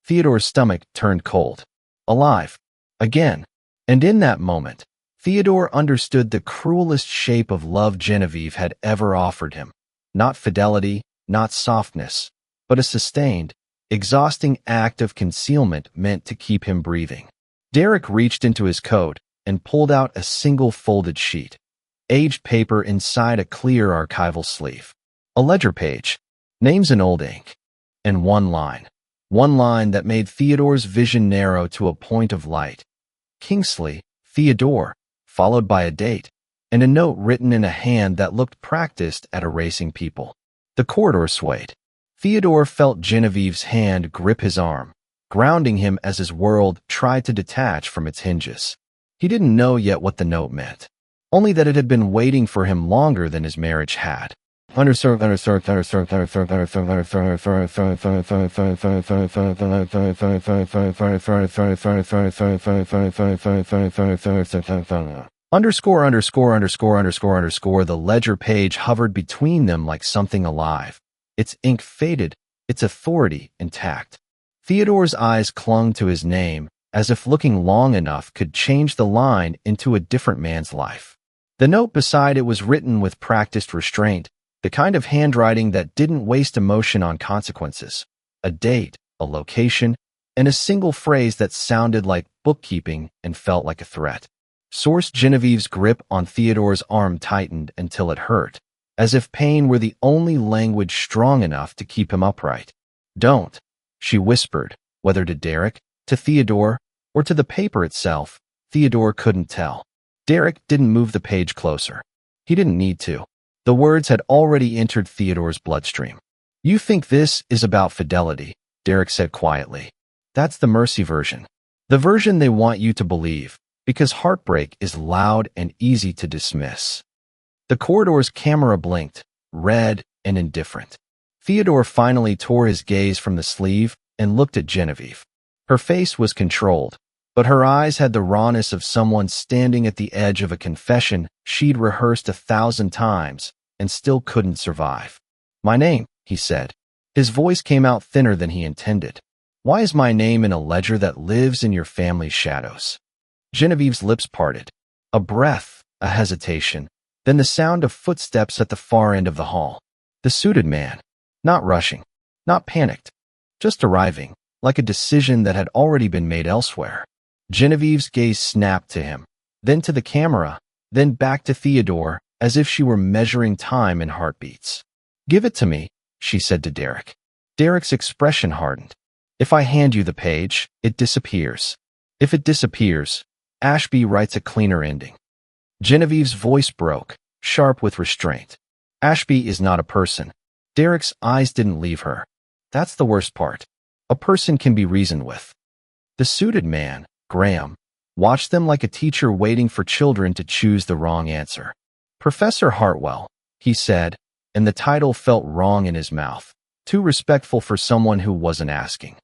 Theodore's stomach turned cold. Alive. Again. And in that moment, Theodore understood the cruelest shape of love Genevieve had ever offered him. Not fidelity, not softness, but a sustained, exhausting act of concealment meant to keep him breathing. Derek reached into his coat and pulled out a single folded sheet, aged paper inside a clear archival sleeve. A ledger page, names in old ink, and one line that made Theodore's vision narrow to a point of light. Kingsley, Theodore, followed by a date, and a note written in a hand that looked practiced at erasing people. The corridor swayed. Theodore felt Genevieve's hand grip his arm, grounding him as his world tried to detach from its hinges. He didn't know yet what the note meant, only that it had been waiting for him longer than his marriage had. The ledger page hovered between them like something alive. Its ink faded, its authority intact. Theodore's eyes clung to his name, as if looking long enough could change the line into a different man's life. The note beside it was written with practiced restraint, the kind of handwriting that didn't waste emotion on consequences. A date, a location, and a single phrase that sounded like bookkeeping and felt like a threat. Source Genevieve's grip on Theodore's arm tightened until it hurt, as if pain were the only language strong enough to keep him upright. Don't, she whispered, whether to Derek, to Theodore, or to the paper itself. Theodore couldn't tell. Derek didn't move the page closer. He didn't need to. The words had already entered Theodore's bloodstream. You think this is about fidelity, Derek said quietly. That's the mercy version. The version they want you to believe, because heartbreak is loud and easy to dismiss. The corridor's camera blinked, red and indifferent. Theodore finally tore his gaze from the sleeve and looked at Genevieve. Her face was controlled, but her eyes had the rawness of someone standing at the edge of a confession she'd rehearsed 1,000 times and still couldn't survive. My name, he said. His voice came out thinner than he intended. Why is my name in a ledger that lives in your family's shadows? Genevieve's lips parted. A breath, a hesitation, then the sound of footsteps at the far end of the hall. The suited man. Not rushing, not panicked, just arriving, like a decision that had already been made elsewhere. Genevieve's gaze snapped to him, then to the camera, then back to Theodore, as if she were measuring time in heartbeats. Give it to me, she said to Derek. Derek's expression hardened. If I hand you the page, it disappears. If it disappears, Ashby writes a cleaner ending. Genevieve's voice broke, sharp with restraint. Ashby is not a person. Derek's eyes didn't leave her. That's the worst part. A person can be reasoned with. The suited man, Graham, watched them like a teacher waiting for children to choose the wrong answer. Professor Hartwell, he said, and the title felt wrong in his mouth, too respectful for someone who wasn't asking.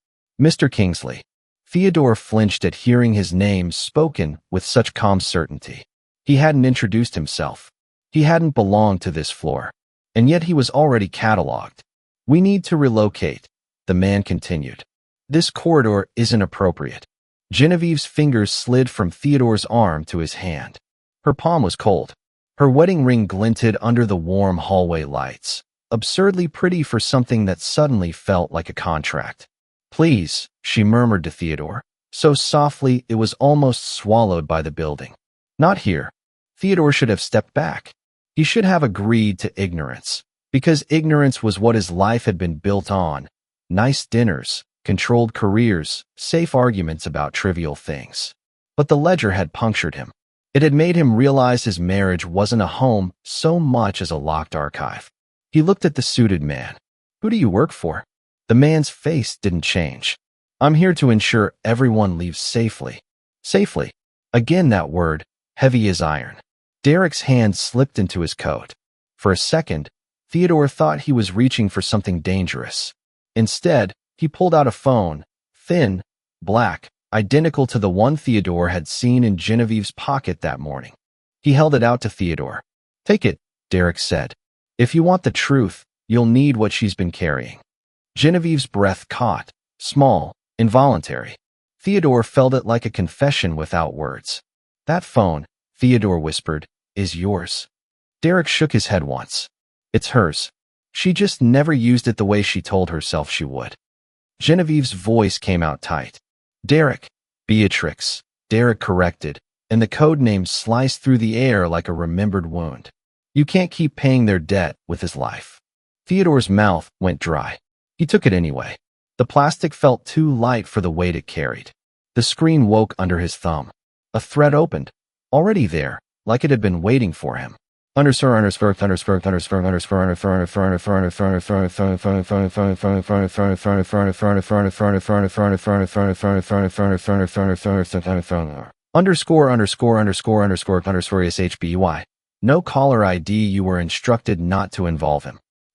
Mr. Kingsley. Theodore flinched at hearing his name spoken with such calm certainty. He hadn't introduced himself. He hadn't belonged to this floor. And yet he was already catalogued. We need to relocate. the man continued. This corridor isn't appropriate. Genevieve's fingers slid from Theodore's arm to his hand. Her palm was cold. Her wedding ring glinted under the warm hallway lights, absurdly pretty for something that suddenly felt like a contract. Please, she murmured to Theodore, so softly it was almost swallowed by the building. Not here. Theodore should have stepped back. He should have agreed to ignorance, because ignorance was what his life had been built on. Nice dinners, controlled careers, safe arguments about trivial things. But the ledger had punctured him. It had made him realize his marriage wasn't a home so much as a locked archive. He looked at the suited man. Who do you work for? The man's face didn't change. I'm here to ensure everyone leaves safely. Safely. Again that word, heavy as iron. Derek's hand slipped into his coat. For a second, Theodore thought he was reaching for something dangerous. Instead, he pulled out a phone, thin, black, identical to the one Theodore had seen in Genevieve's pocket that morning. He held it out to Theodore. Take it, Derek said. If you want the truth, you'll need what she's been carrying. Genevieve's breath caught, small, involuntary. Theodore felt it like a confession without words. That phone, Theodore whispered, is yours. Derek shook his head once. It's hers. She just never used it the way she told herself she would. Genevieve's voice came out tight. Derek, Beatrix, Derek corrected, and the code name sliced through the air like a remembered wound. You can't keep paying their debt with his life. Theodore's mouth went dry. He took it anyway. The plastic felt too light for the weight it carried. The screen woke under his thumb. A thread opened. Already there, like it had been waiting for him. __________________________________________________________________________________________________________ Underscore,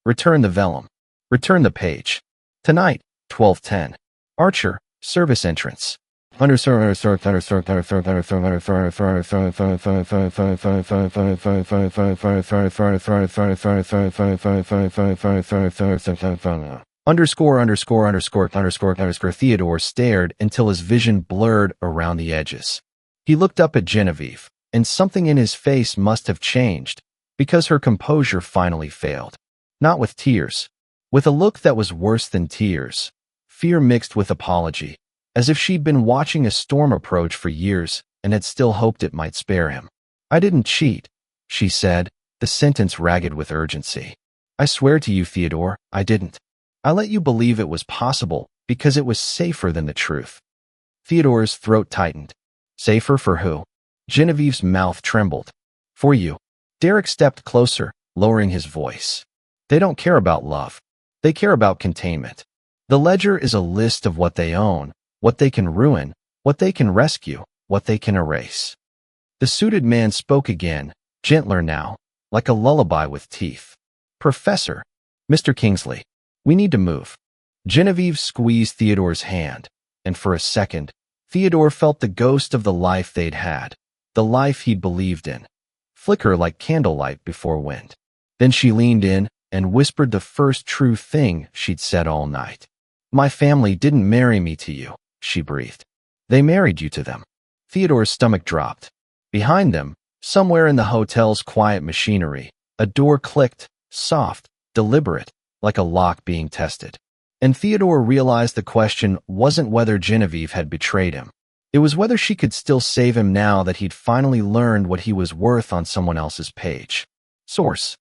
return the vellum. Return the page. Tonight, 12:10. Archer, service entrance. Theodore stared until his vision blurred around the edges. He looked up at Genevieve, and something in his face must have changed, because her composure finally failed. Not with tears. With a look that was worse than tears. Fear mixed with apology, as if she'd been watching a storm approach for years and had still hoped it might spare him. I didn't cheat, she said, the sentence ragged with urgency. I swear to you, Theodore, I didn't. I let you believe it was possible because it was safer than the truth. Theodore's throat tightened. Safer for who? Genevieve's mouth trembled. For you. Derek stepped closer, lowering his voice. They don't care about love. They care about containment. The ledger is a list of what they own, what they can ruin, what they can rescue, what they can erase. The suited man spoke again, gentler now, like a lullaby with teeth. Professor, Mr. Kingsley, we need to move. Genevieve squeezed Theodore's hand, and for a second, Theodore felt the ghost of the life they'd had, the life he'd believed in, flicker like candlelight before wind. Then she leaned in and whispered the first true thing she'd said all night. My family didn't marry me to you, she breathed. They married you to them. Theodore's stomach dropped. Behind them, somewhere in the hotel's quiet machinery, a door clicked, soft, deliberate, like a lock being tested. And Theodore realized the question wasn't whether Genevieve had betrayed him. It was whether she could still save him now that he'd finally learned what he was worth on someone else's page. Source.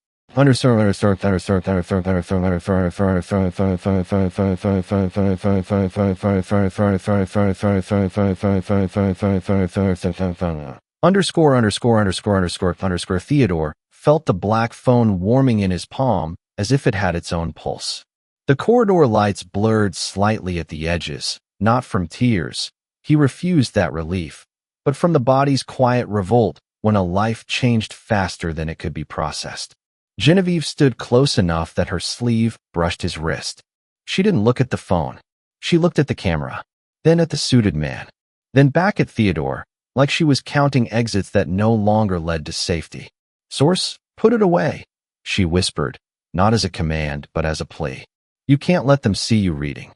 Theodore felt the black phone warming in his palm as if it had its own pulse. The corridor lights blurred slightly at the edges, not from tears. He refused that relief, but from the body's quiet revolt when a life changed faster than it could be processed. Genevieve stood close enough that her sleeve brushed his wrist. She didn't look at the phone. She looked at the camera, then at the suited man, then back at Theodore, like she was counting exits that no longer led to safety. Source, put it away, she whispered, not as a command, but as a plea. You can't let them see you reading.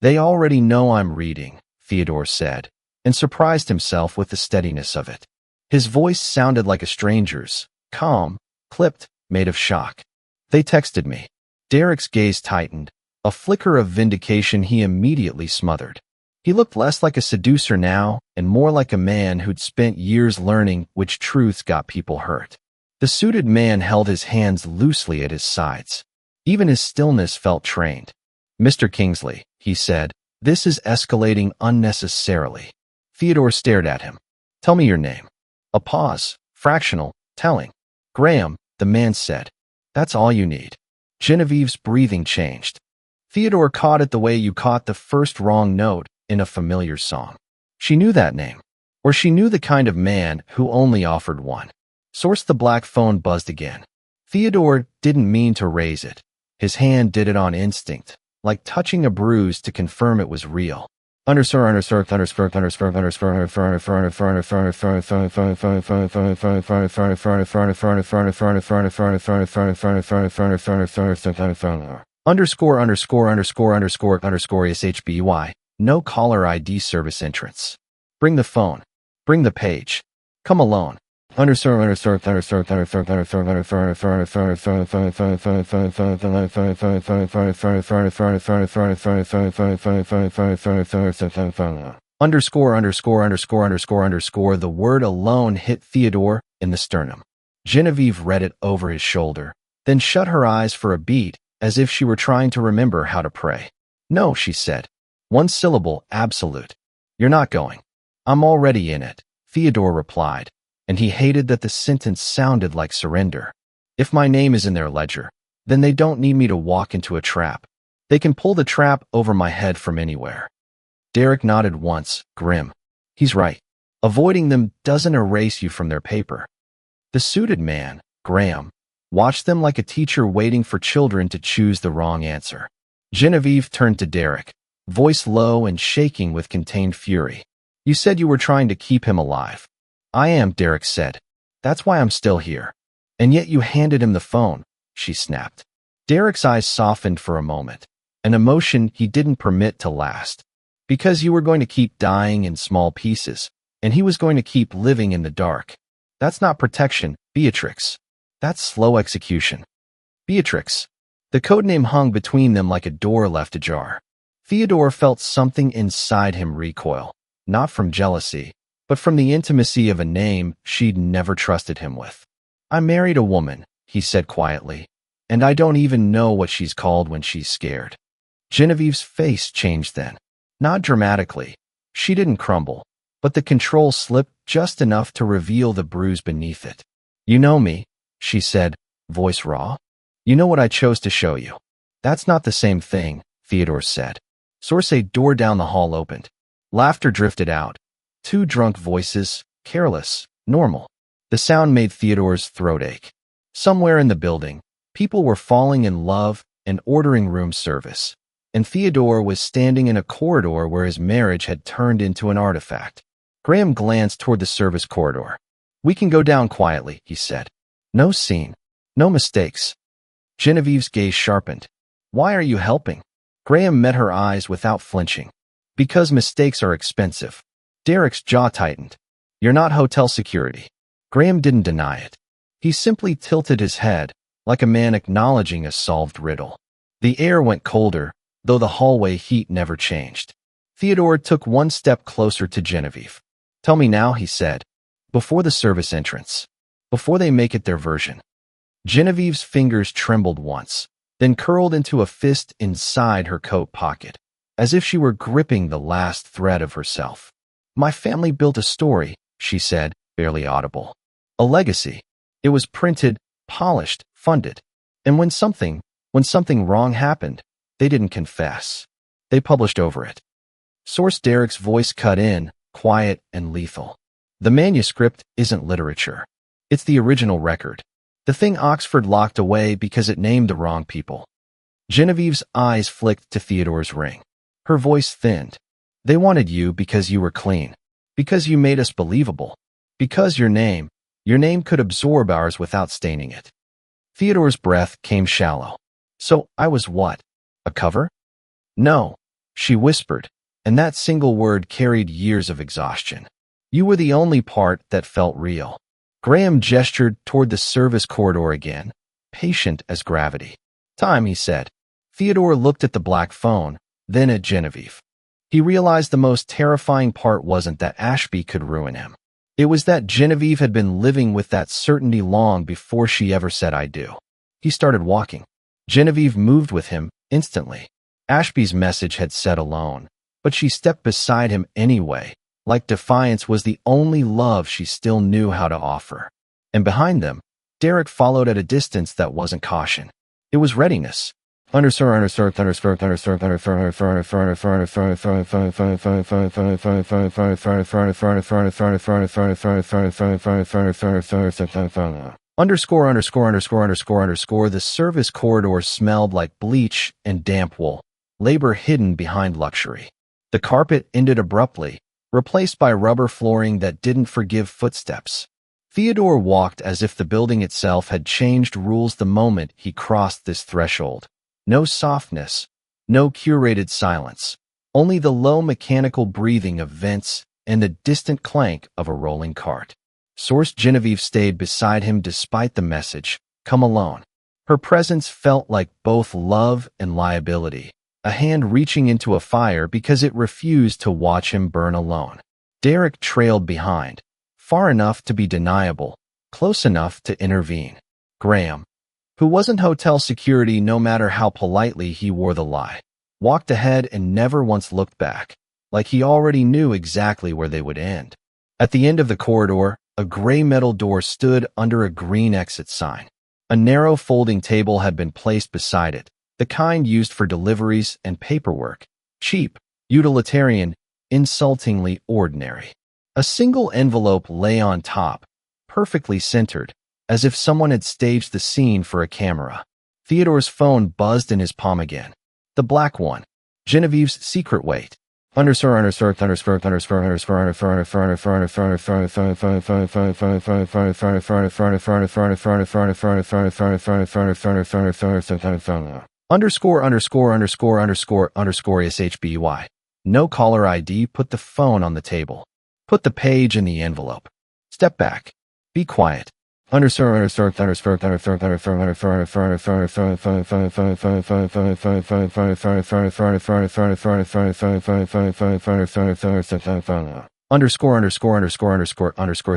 They already know I'm reading, Theodore said, and surprised himself with the steadiness of it. His voice sounded like a stranger's, calm, clipped, made of shock. They texted me. Derek's gaze tightened, a flicker of vindication he immediately smothered. He looked less like a seducer now and more like a man who'd spent years learning which truths got people hurt. The suited man held his hands loosely at his sides. Even his stillness felt trained. "Mr. Kingsley," he said, "this is escalating unnecessarily." Theodore stared at him. "Tell me your name." A pause, fractional, telling. "Graham," the man said. "That's all you need." Genevieve's breathing changed. Theodore caught it the way you caught the first wrong note in a familiar song. She knew that name, or she knew the kind of man who only offered one. Source. The black phone buzzed again. Theodore didn't mean to raise it. His hand did it on instinct, like touching a bruise to confirm it was real. Underscore. SHBY. No caller ID service entrance. Bring the phone. Bring the page. Come alone. Underscore. The word alone hit Theodore in the sternum. Genevieve read it over his shoulder, then shut her eyes for a beat as if she were trying to remember how to pray. "No," she said. One syllable, absolute. "You're not going." "I'm already in it," Theodore replied, and he hated that the sentence sounded like surrender. "If my name is in their ledger, then they don't need me to walk into a trap. They can pull the trap over my head from anywhere." Derek nodded once, grim. "He's right. Avoiding them doesn't erase you from their paper." The suited man, Graham, watched them like a teacher waiting for children to choose the wrong answer. Genevieve turned to Derek, voice low and shaking with contained fury. "You said you were trying to keep him alive." "I am," Derek said. "That's why I'm still here." "And yet you handed him the phone," she snapped. Derek's eyes softened for a moment, an emotion he didn't permit to last. "Because you were going to keep dying in small pieces, and he was going to keep living in the dark. That's not protection, Beatrix. That's slow execution." Beatrix. The codename hung between them like a door left ajar. Theodore felt something inside him recoil, not from jealousy, but from the intimacy of a name she'd never trusted him with. "I married a woman," he said quietly, "and I don't even know what she's called when she's scared." Genevieve's face changed then. Not dramatically. She didn't crumble, but the control slipped just enough to reveal the bruise beneath it. "You know me," she said, voice raw. "You know what I chose to show you." "That's not the same thing," Theodore said. Source. A door down the hall opened. Laughter drifted out. Two drunk voices, careless, normal. The sound made Theodore's throat ache. Somewhere in the building, people were falling in love and ordering room service, and Theodore was standing in a corridor where his marriage had turned into an artifact. Graham glanced toward the service corridor. "We can go down quietly," he said. "No scene. No mistakes." Genevieve's gaze sharpened. "Why are you helping?" Graham met her eyes without flinching. "Because mistakes are expensive." Derek's jaw tightened. "You're not hotel security." Graham didn't deny it. He simply tilted his head, like a man acknowledging a solved riddle. The air went colder, though the hallway heat never changed. Theodore took one step closer to Genevieve. "Tell me now," he said, "before the service entrance. Before they make it their version." Genevieve's fingers trembled once, then curled into a fist inside her coat pocket, as if she were gripping the last thread of herself. "My family built a story," she said, barely audible. "A legacy. It was printed, polished, funded. And when something wrong happened, they didn't confess. They published over it." Source. Derek's voice cut in, quiet and lethal. "The manuscript isn't literature. It's the original record. The thing Oxford locked away because it named the wrong people." Genevieve's eyes flicked to Theodore's ring. Her voice thinned. "They wanted you because you were clean. Because you made us believable. Because your name could absorb ours without staining it." Theodore's breath came shallow. "So I was what? A cover?" "No." she whispered, and that single word carried years of exhaustion. You were the only part that felt real. Graham gestured toward the service corridor again, patient as gravity. Time, he said. Theodore looked at the black phone, then at Genevieve. He realized the most terrifying part wasn't that Ashby could ruin him. It was that Genevieve had been living with that certainty long before she ever said I do. He started walking. Genevieve moved with him instantly. Ashby's message had said alone, but she stepped beside him anyway, like defiance was the only love she still knew how to offer. And behind them, Derek followed at a distance that wasn't caution. It was readiness. The service corridor smelled like bleach and damp wool, labor hidden behind luxury. The carpet ended abruptly, replaced by rubber flooring that didn't forgive footsteps. Theodore walked as if the building itself had changed rules the moment he crossed this threshold. No softness, no curated silence, only the low mechanical breathing of vents and the distant clank of a rolling cart. Source Genevieve stayed beside him despite the message, "Come alone." Her presence felt like both love and liability, a hand reaching into a fire because it refused to watch him burn alone. Derek trailed behind, far enough to be deniable, close enough to intervene. Graham, who wasn't hotel security no matter how politely he wore the lie, walked ahead and never once looked back, like he already knew exactly where they would end. At the end of the corridor, a gray metal door stood under a green exit sign. A narrow folding table had been placed beside it, the kind used for deliveries and paperwork. Cheap, utilitarian, insultingly ordinary. A single envelope lay on top, perfectly centered, as if someone had staged the scene for a camera. Theodore's phone buzzed in his palm again. The black one. Genevieve's secret weight. SHBY. No caller ID. Put the phone on the table. Put the page in the envelope. Step back. Be quiet.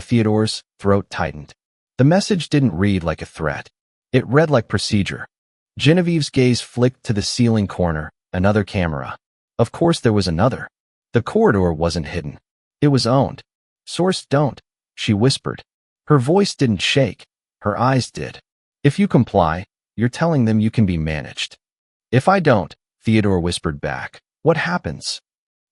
Theodore's throat tightened. The message didn't read like a threat. It read like procedure. Genevieve's gaze flicked to the ceiling corner, another camera. Of course there was another. The corridor wasn't hidden. It was owned. Source don't, she whispered. Her voice didn't shake. Her eyes did. If you comply, you're telling them you can be managed. If I don't, Theodore whispered back, what happens?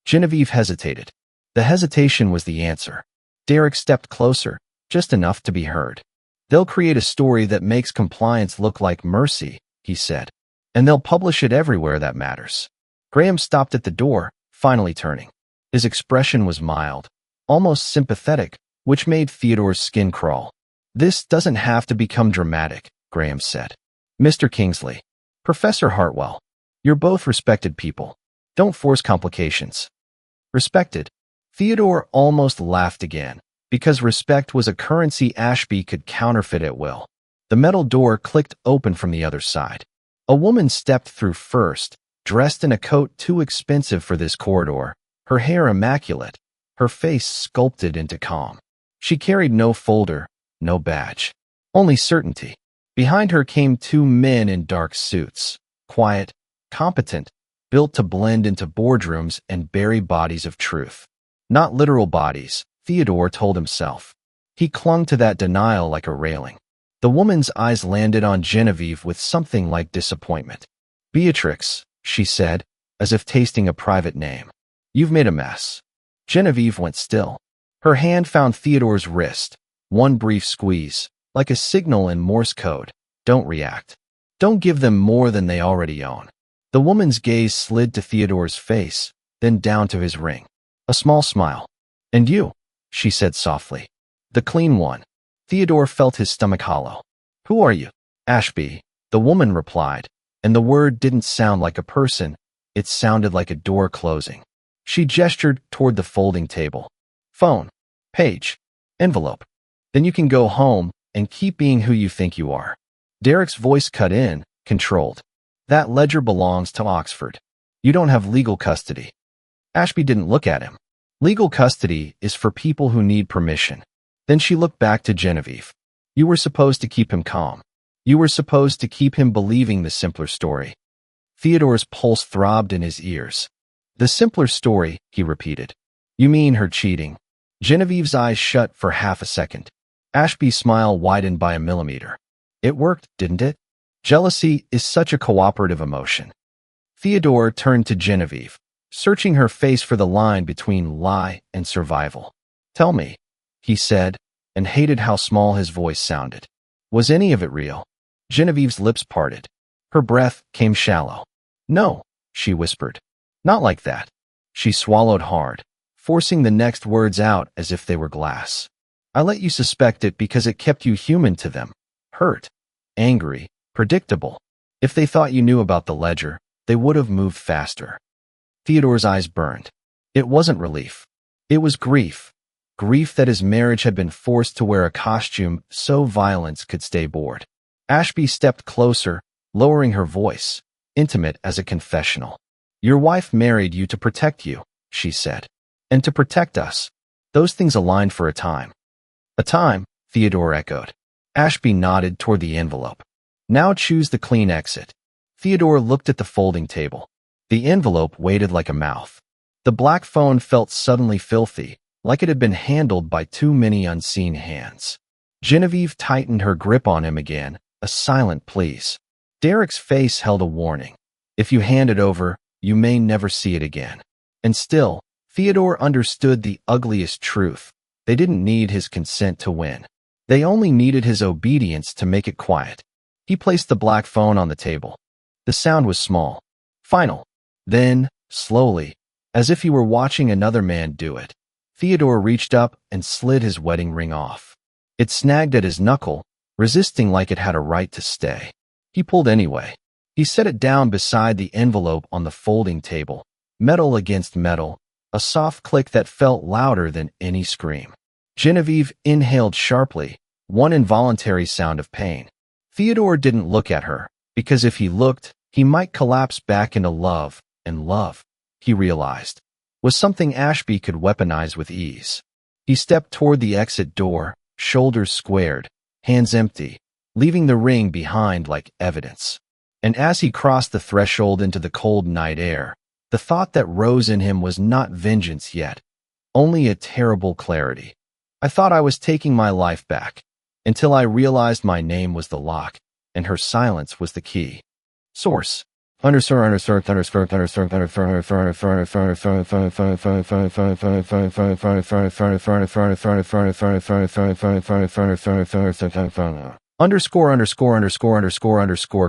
Genevieve hesitated. The hesitation was the answer. Derek stepped closer, just enough to be heard. They'll create a story that makes compliance look like mercy, he said. And they'll publish it everywhere that matters. Graham stopped at the door, finally turning. His expression was mild, almost sympathetic, which made Theodore's skin crawl. This doesn't have to become dramatic, Graham said. Mr. Kingsley, Professor Hartwell, you're both respected people. Don't force complications. Respected. Theodore almost laughed again, because respect was a currency Ashby could counterfeit at will. The metal door clicked open from the other side. A woman stepped through first, dressed in a coat too expensive for this corridor, her hair immaculate, her face sculpted into calm. She carried no folder, no badge, only certainty. Behind her came two men in dark suits, quiet, competent, built to blend into boardrooms and bury bodies of truth. Not literal bodies, Theodore told himself. He clung to that denial like a railing. The woman's eyes landed on Genevieve with something like disappointment. Beatrix, she said, as if tasting a private name. You've made a mess. Genevieve went still. Her hand found Theodore's wrist, one brief squeeze, like a signal in Morse code. Don't react. Don't give them more than they already own. The woman's gaze slid to Theodore's face, then down to his ring. A small smile. And you, she said softly. The clean one. Theodore felt his stomach hollow. Who are you? Ashby, the woman replied, and the word didn't sound like a person, It sounded like a door closing. She gestured toward the folding table. Phone, page, envelope. Then you can go home and keep being who you think you are. Derek's voice cut in, controlled. That ledger belongs to Oxford. You don't have legal custody. Ashby didn't look at him. Legal custody is for people who need permission. Then she looked back to Genevieve. You were supposed to keep him calm. You were supposed to keep him believing the simpler story. Theodore's pulse throbbed in his ears. The simpler story, he repeated. You mean her cheating? Genevieve's eyes shut for half a second. Ashby's smile widened by a millimeter. It worked, didn't it? Jealousy is such a cooperative emotion. Theodore turned to Genevieve, searching her face for the line between lie and survival. Tell me, he said, and hated how small his voice sounded. Was any of it real? Genevieve's lips parted. Her breath came shallow. No, she whispered. Not like that. She swallowed hard, forcing the next words out as if they were glass. I let you suspect it because it kept you human to them. Hurt, angry, predictable. If they thought you knew about the ledger, they would have moved faster. Theodore's eyes burned. It wasn't relief. It was grief. Grief that his marriage had been forced to wear a costume so violence could stay bored. Ashby stepped closer, lowering her voice, intimate as a confessional. Your wife married you to protect you, she said. And to protect us. Those things aligned for a time. A time, Theodore echoed. Ashby nodded toward the envelope. Now choose the clean exit. Theodore looked at the folding table. The envelope weighted like a mouth. The black phone felt suddenly filthy, like it had been handled by too many unseen hands. Genevieve tightened her grip on him again, a silent please. Derek's face held a warning. If you hand it over, you may never see it again. And still, Theodore understood the ugliest truth. They didn't need his consent to win. They only needed his obedience to make it quiet. He placed the black phone on the table. The sound was small, final. Then, slowly, as if he were watching another man do it, Theodore reached up and slid his wedding ring off. It snagged at his knuckle, resisting like it had a right to stay. He pulled anyway. He set it down beside the envelope on the folding table, metal against metal, a soft click that felt louder than any scream. Genevieve inhaled sharply, one involuntary sound of pain. Theodore didn't look at her, because if he looked, he might collapse back into love, and love, he realized, was something Ashby could weaponize with ease. He stepped toward the exit door, shoulders squared, hands empty, leaving the ring behind like evidence. And as he crossed the threshold into the cold night air, the thought that rose in him was not vengeance yet, only a terrible clarity. I thought I was taking my life back, until I realized my name was the lock, and her silence was the key. Source.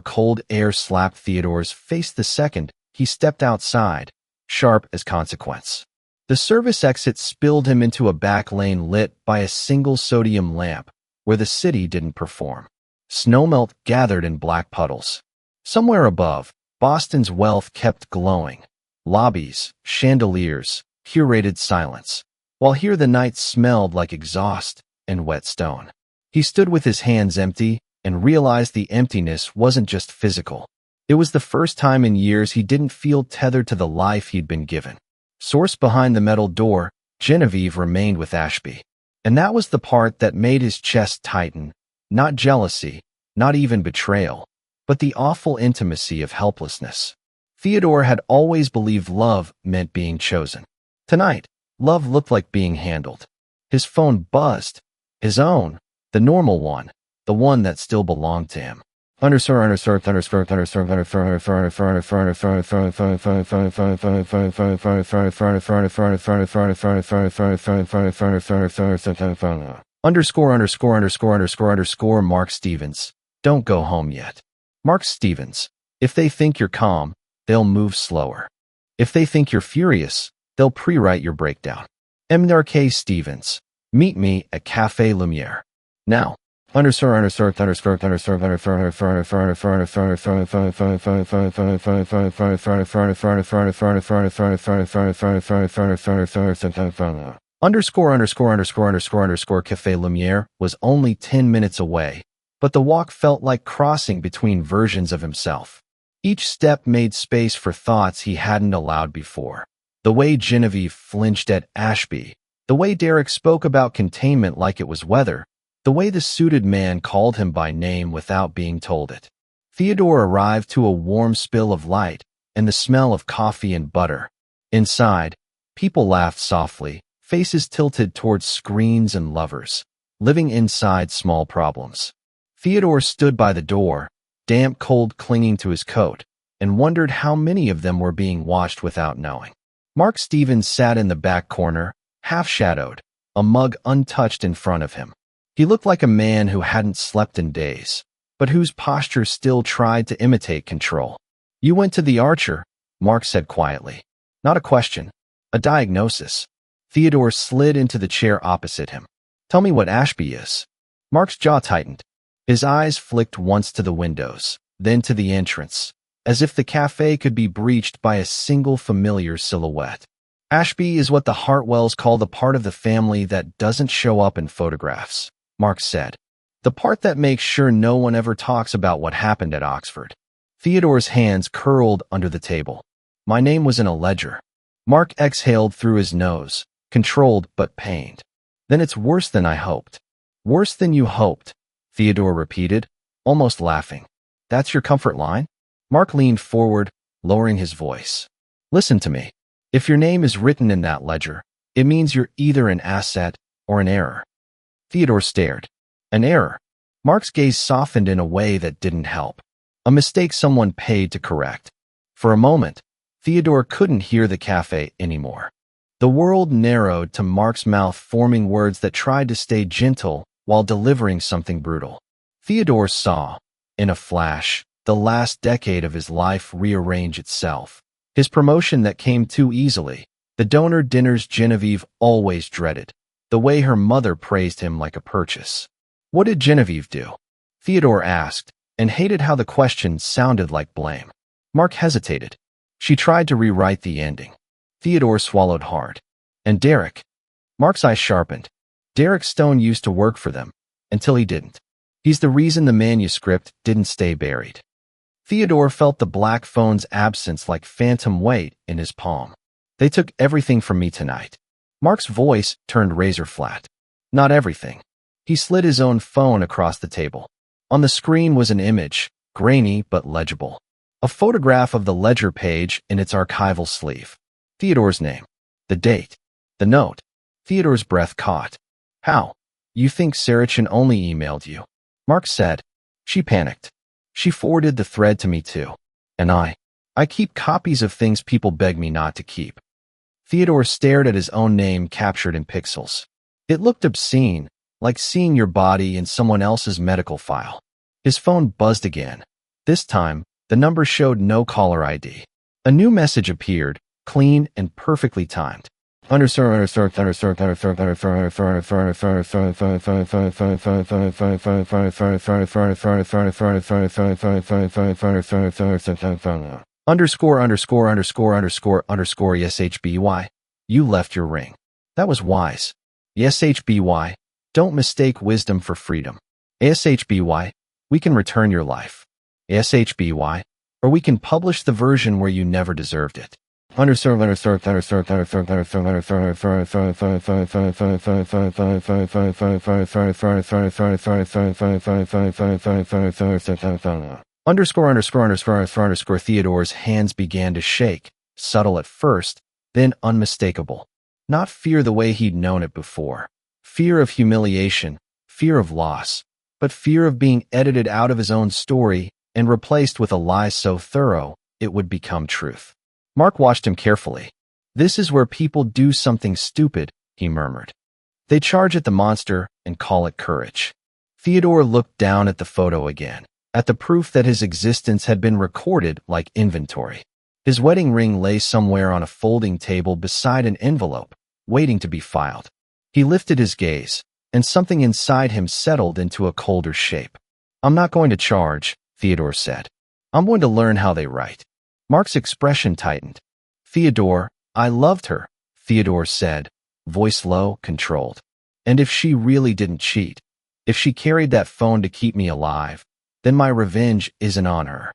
Cold air slapped Theodore's face the second he stepped outside, sharp as consequence. The service exit spilled him into a back lane lit by a single sodium lamp where the city didn't perform. Snowmelt gathered in black puddles. Somewhere above, Boston's wealth kept glowing. Lobbies, chandeliers, curated silence. While here the night smelled like exhaust and wet stone. He stood with his hands empty and realized the emptiness wasn't just physical. It was the first time in years he didn't feel tethered to the life he'd been given. Source behind the metal door, Genevieve remained with Ashby. And that was the part that made his chest tighten. Not jealousy, not even betrayal, but the awful intimacy of helplessness. Theodore had always believed love meant being chosen. Tonight, love looked like being handled. His phone buzzed. His own, the normal one, the one that still belonged to him. Mark Stevens. Don't go home yet. Mark Stevens. If they think you're calm, they'll move slower. If they think you're furious, they'll pre-write your breakdown. Mark Stevens. Meet me at Café Lumière. Now. Cafe Lumiere was only 10 minutes away, but the walk felt like crossing between versions of himself. Each step made space for thoughts he hadn't allowed before. The way Genevieve flinched at Ashby, the way Derek spoke about containment like it was weather, the way the suited man called him by name without being told it. Theodore arrived to a warm spill of light and the smell of coffee and butter. Inside, people laughed softly, faces tilted towards screens and lovers, living inside small problems. Theodore stood by the door, damp cold clinging to his coat, and wondered how many of them were being watched without knowing. Mark Stevens sat in the back corner, half-shadowed, a mug untouched in front of him. He looked like a man who hadn't slept in days, but whose posture still tried to imitate control. "You went to the Archer," Mark said quietly. "Not a question, a diagnosis." Theodore slid into the chair opposite him. "Tell me what Ashby is." Mark's jaw tightened. His eyes flicked once to the windows, then to the entrance, as if the cafe could be breached by a single familiar silhouette. "Ashby is what the Hartwells call the part of the family that doesn't show up in photographs," Mark said. "The part that makes sure no one ever talks about what happened at Oxford." Theodore's hands curled under the table. "My name was in a ledger." Mark exhaled through his nose, controlled but pained. "Then it's worse than I hoped." "Worse than you hoped," Theodore repeated, almost laughing. "That's your comfort line?" Mark leaned forward, lowering his voice. "Listen to me. If your name is written in that ledger, it means you're either an asset or an error." Theodore stared. "An error?" Mark's gaze softened in a way that didn't help. A mistake someone paid to correct. For a moment, Theodore couldn't hear the cafe anymore. The world narrowed to Mark's mouth forming words that tried to stay gentle while delivering something brutal. Theodore saw, in a flash, the last decade of his life rearrange itself. His promotion that came too easily, the donor dinners Genevieve always dreaded, the way her mother praised him like a purchase. What did Genevieve do? Theodore asked, and hated how the question sounded like blame. Mark hesitated. She tried to rewrite the ending. Theodore swallowed hard. And Derek? Mark's eyes sharpened. Derek Stone used to work for them, until he didn't. He's the reason the manuscript didn't stay buried. Theodore felt the black phone's absence like phantom weight in his palm. They took everything from me tonight. Mark's voice turned razor flat. Not everything. He slid his own phone across the table. On the screen was an image, grainy but legible. A photograph of the ledger page in its archival sleeve. Theodore's name. The date. The note. Theodore's breath caught. How? You think Saracen only emailed you? Mark said. She panicked. She forwarded the thread to me too. And I keep copies of things people beg me not to keep. Theodore stared at his own name captured in pixels. It looked obscene, like seeing your body in someone else's medical file. His phone buzzed again. This time, the number showed no caller ID. A new message appeared, clean and perfectly timed. Understood. Yes, HBY. You left your ring. That was wise. Yes, HBY. Don't mistake wisdom for freedom. SHBY. We can return your life. SHBY. Or we can publish the version where you never deserved it. Theodore's hands began to shake, subtle at first, then unmistakable. Not fear the way he'd known it before. Fear of humiliation, fear of loss, but fear of being edited out of his own story and replaced with a lie so thorough it would become truth. Mark watched him carefully. This is where people do something stupid, he murmured. They charge at the monster and call it courage. Theodore looked down at the photo again, at the proof that his existence had been recorded like inventory. His wedding ring lay somewhere on a folding table beside an envelope, waiting to be filed. He lifted his gaze, and something inside him settled into a colder shape. I'm not going to charge, Theodore said. I'm going to learn how they write. Mark's expression tightened. Theodore, I loved her, Theodore said, voice low, controlled. And if she really didn't cheat, if she carried that phone to keep me alive, then my revenge isn't on her.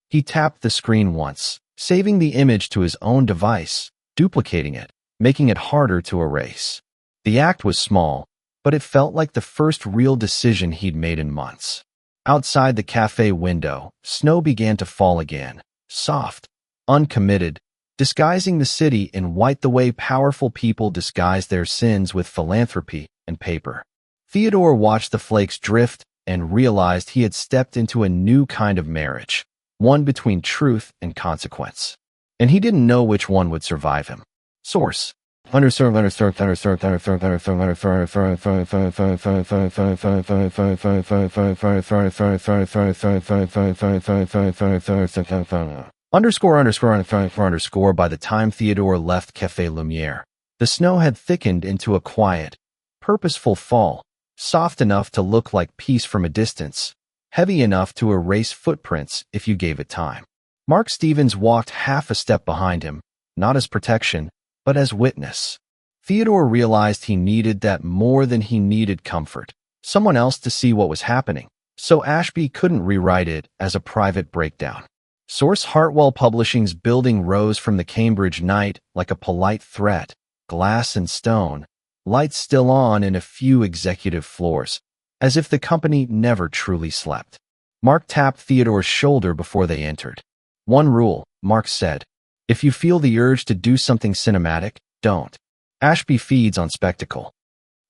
He tapped the screen once, saving the image to his own device, duplicating it, making it harder to erase. The act was small, but it felt like the first real decision he'd made in months. Outside the cafe window, snow began to fall again, soft, uncommitted, disguising the city in white the way powerful people disguise their sins with philanthropy and paper. Theodore watched the flakes drift and realized he had stepped into a new kind of marriage, one between truth and consequence. And he didn't know which one would survive him. Source. Underscore. By the time Theodore left Café Lumière, the snow had thickened into a quiet, purposeful fall, soft enough to look like peace from a distance, heavy enough to erase footprints if you gave it time. Mark Stevens walked half a step behind him, not as protection, but as witness. Theodore realized he needed that more than he needed comfort, someone else to see what was happening, so Ashby couldn't rewrite it as a private breakdown. Source. Hartwell Publishing's building rose from the Cambridge night like a polite threat, glass and stone, lights still on in a few executive floors, as if the company never truly slept. Mark tapped Theodore's shoulder before they entered. One rule, Mark said. If you feel the urge to do something cinematic, don't. Ashby feeds on spectacle.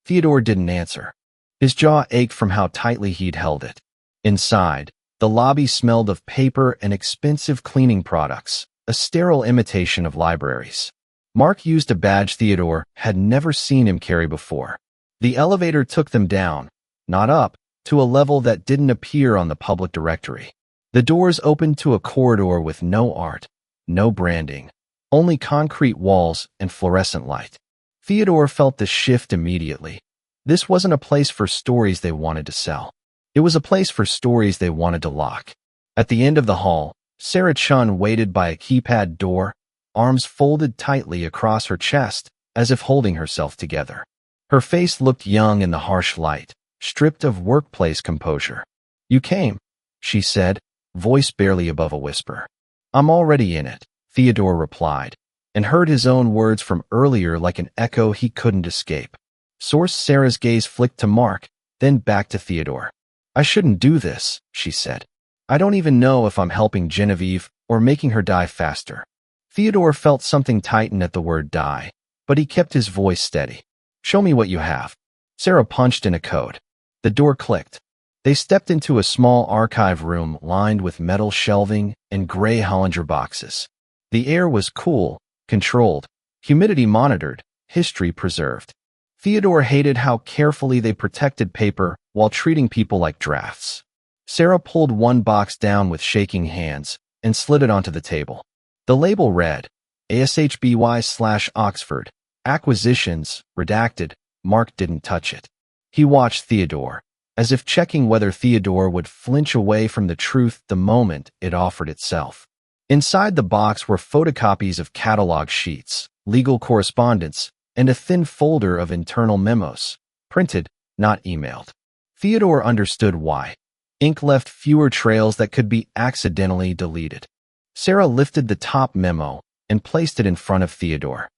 Theodore didn't answer. His jaw ached from how tightly he'd held it. Inside, the lobby smelled of paper and expensive cleaning products, a sterile imitation of libraries. Mark used a badge Theodore had never seen him carry before. The elevator took them down, not up, to a level that didn't appear on the public directory. The doors opened to a corridor with no art, no branding, only concrete walls and fluorescent light. Theodore felt the shift immediately. This wasn't a place for stories they wanted to sell. It was a place for stories they wanted to lock. At the end of the hall, Sarah Chun waited by a keypad door, arms folded tightly across her chest as if holding herself together. Her face looked young in the harsh light, stripped of workplace composure. You came, she said, voice barely above a whisper. I'm already in it, Theodore replied, and heard his own words from earlier like an echo he couldn't escape. Source. Sarah's gaze flicked to Mark, then back to Theodore. I shouldn't do this, she said. I don't even know if I'm helping Genevieve or making her die faster. Theodore felt something tighten at the word die, but he kept his voice steady. Show me what you have. Sarah punched in a code. The door clicked. They stepped into a small archive room lined with metal shelving and gray Hollinger boxes. The air was cool, controlled, humidity monitored, history preserved. Theodore hated how carefully they protected paper while treating people like drafts. Sarah pulled one box down with shaking hands and slid it onto the table. The label read, ASHBY/Oxford, Acquisitions, Redacted. Mark didn't touch it. He watched Theodore, as if checking whether Theodore would flinch away from the truth the moment it offered itself. Inside the box were photocopies of catalog sheets, legal correspondence, and a thin folder of internal memos, printed, not emailed. Theodore understood why. Ink left fewer trails that could be accidentally deleted. Sarah lifted the top memo and placed it in front of Theodore.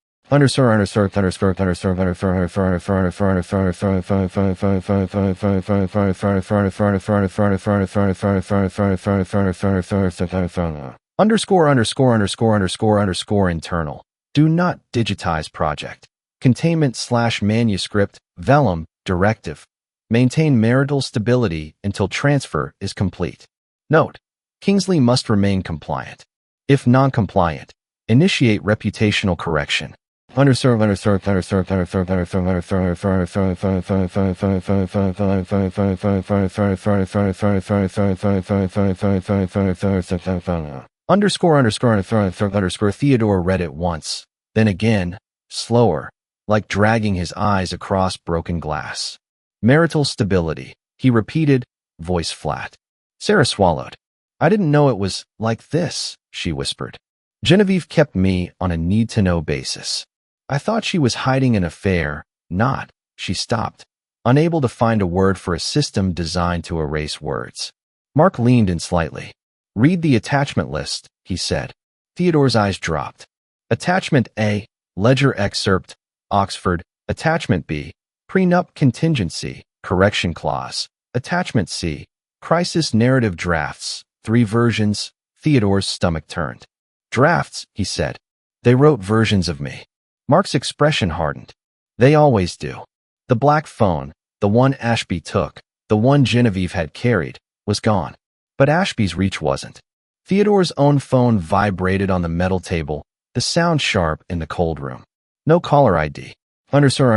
Internal. Do not digitize project. Containment/manuscript, vellum, directive. Maintain marital stability until transfer is complete. Note: Kingsley must remain compliant. If non-compliant, initiate reputational correction. Theodore read it once, then again, slower, like dragging his eyes across broken glass. Marital stability, he repeated, voice flat. Sarah swallowed. I didn't know it was like this, she whispered. Genevieve kept me on a need-to-know basis. I thought she was hiding an affair, not. She stopped, unable to find a word for a system designed to erase words. Mark leaned in slightly. Read the attachment list, he said. Theodore's eyes dropped. Attachment A, ledger excerpt, Oxford. Attachment B, prenup contingency, correction clause. Attachment C, crisis narrative drafts, 3 versions. Theodore's stomach turned. Drafts, he said. They wrote versions of me. Mark's expression hardened. They always do. The black phone, the one Ashby took, the one Genevieve had carried, was gone. But Ashby's reach wasn't. Theodore's own phone vibrated on the metal table, the sound sharp in the cold room. No caller ID. Underscore.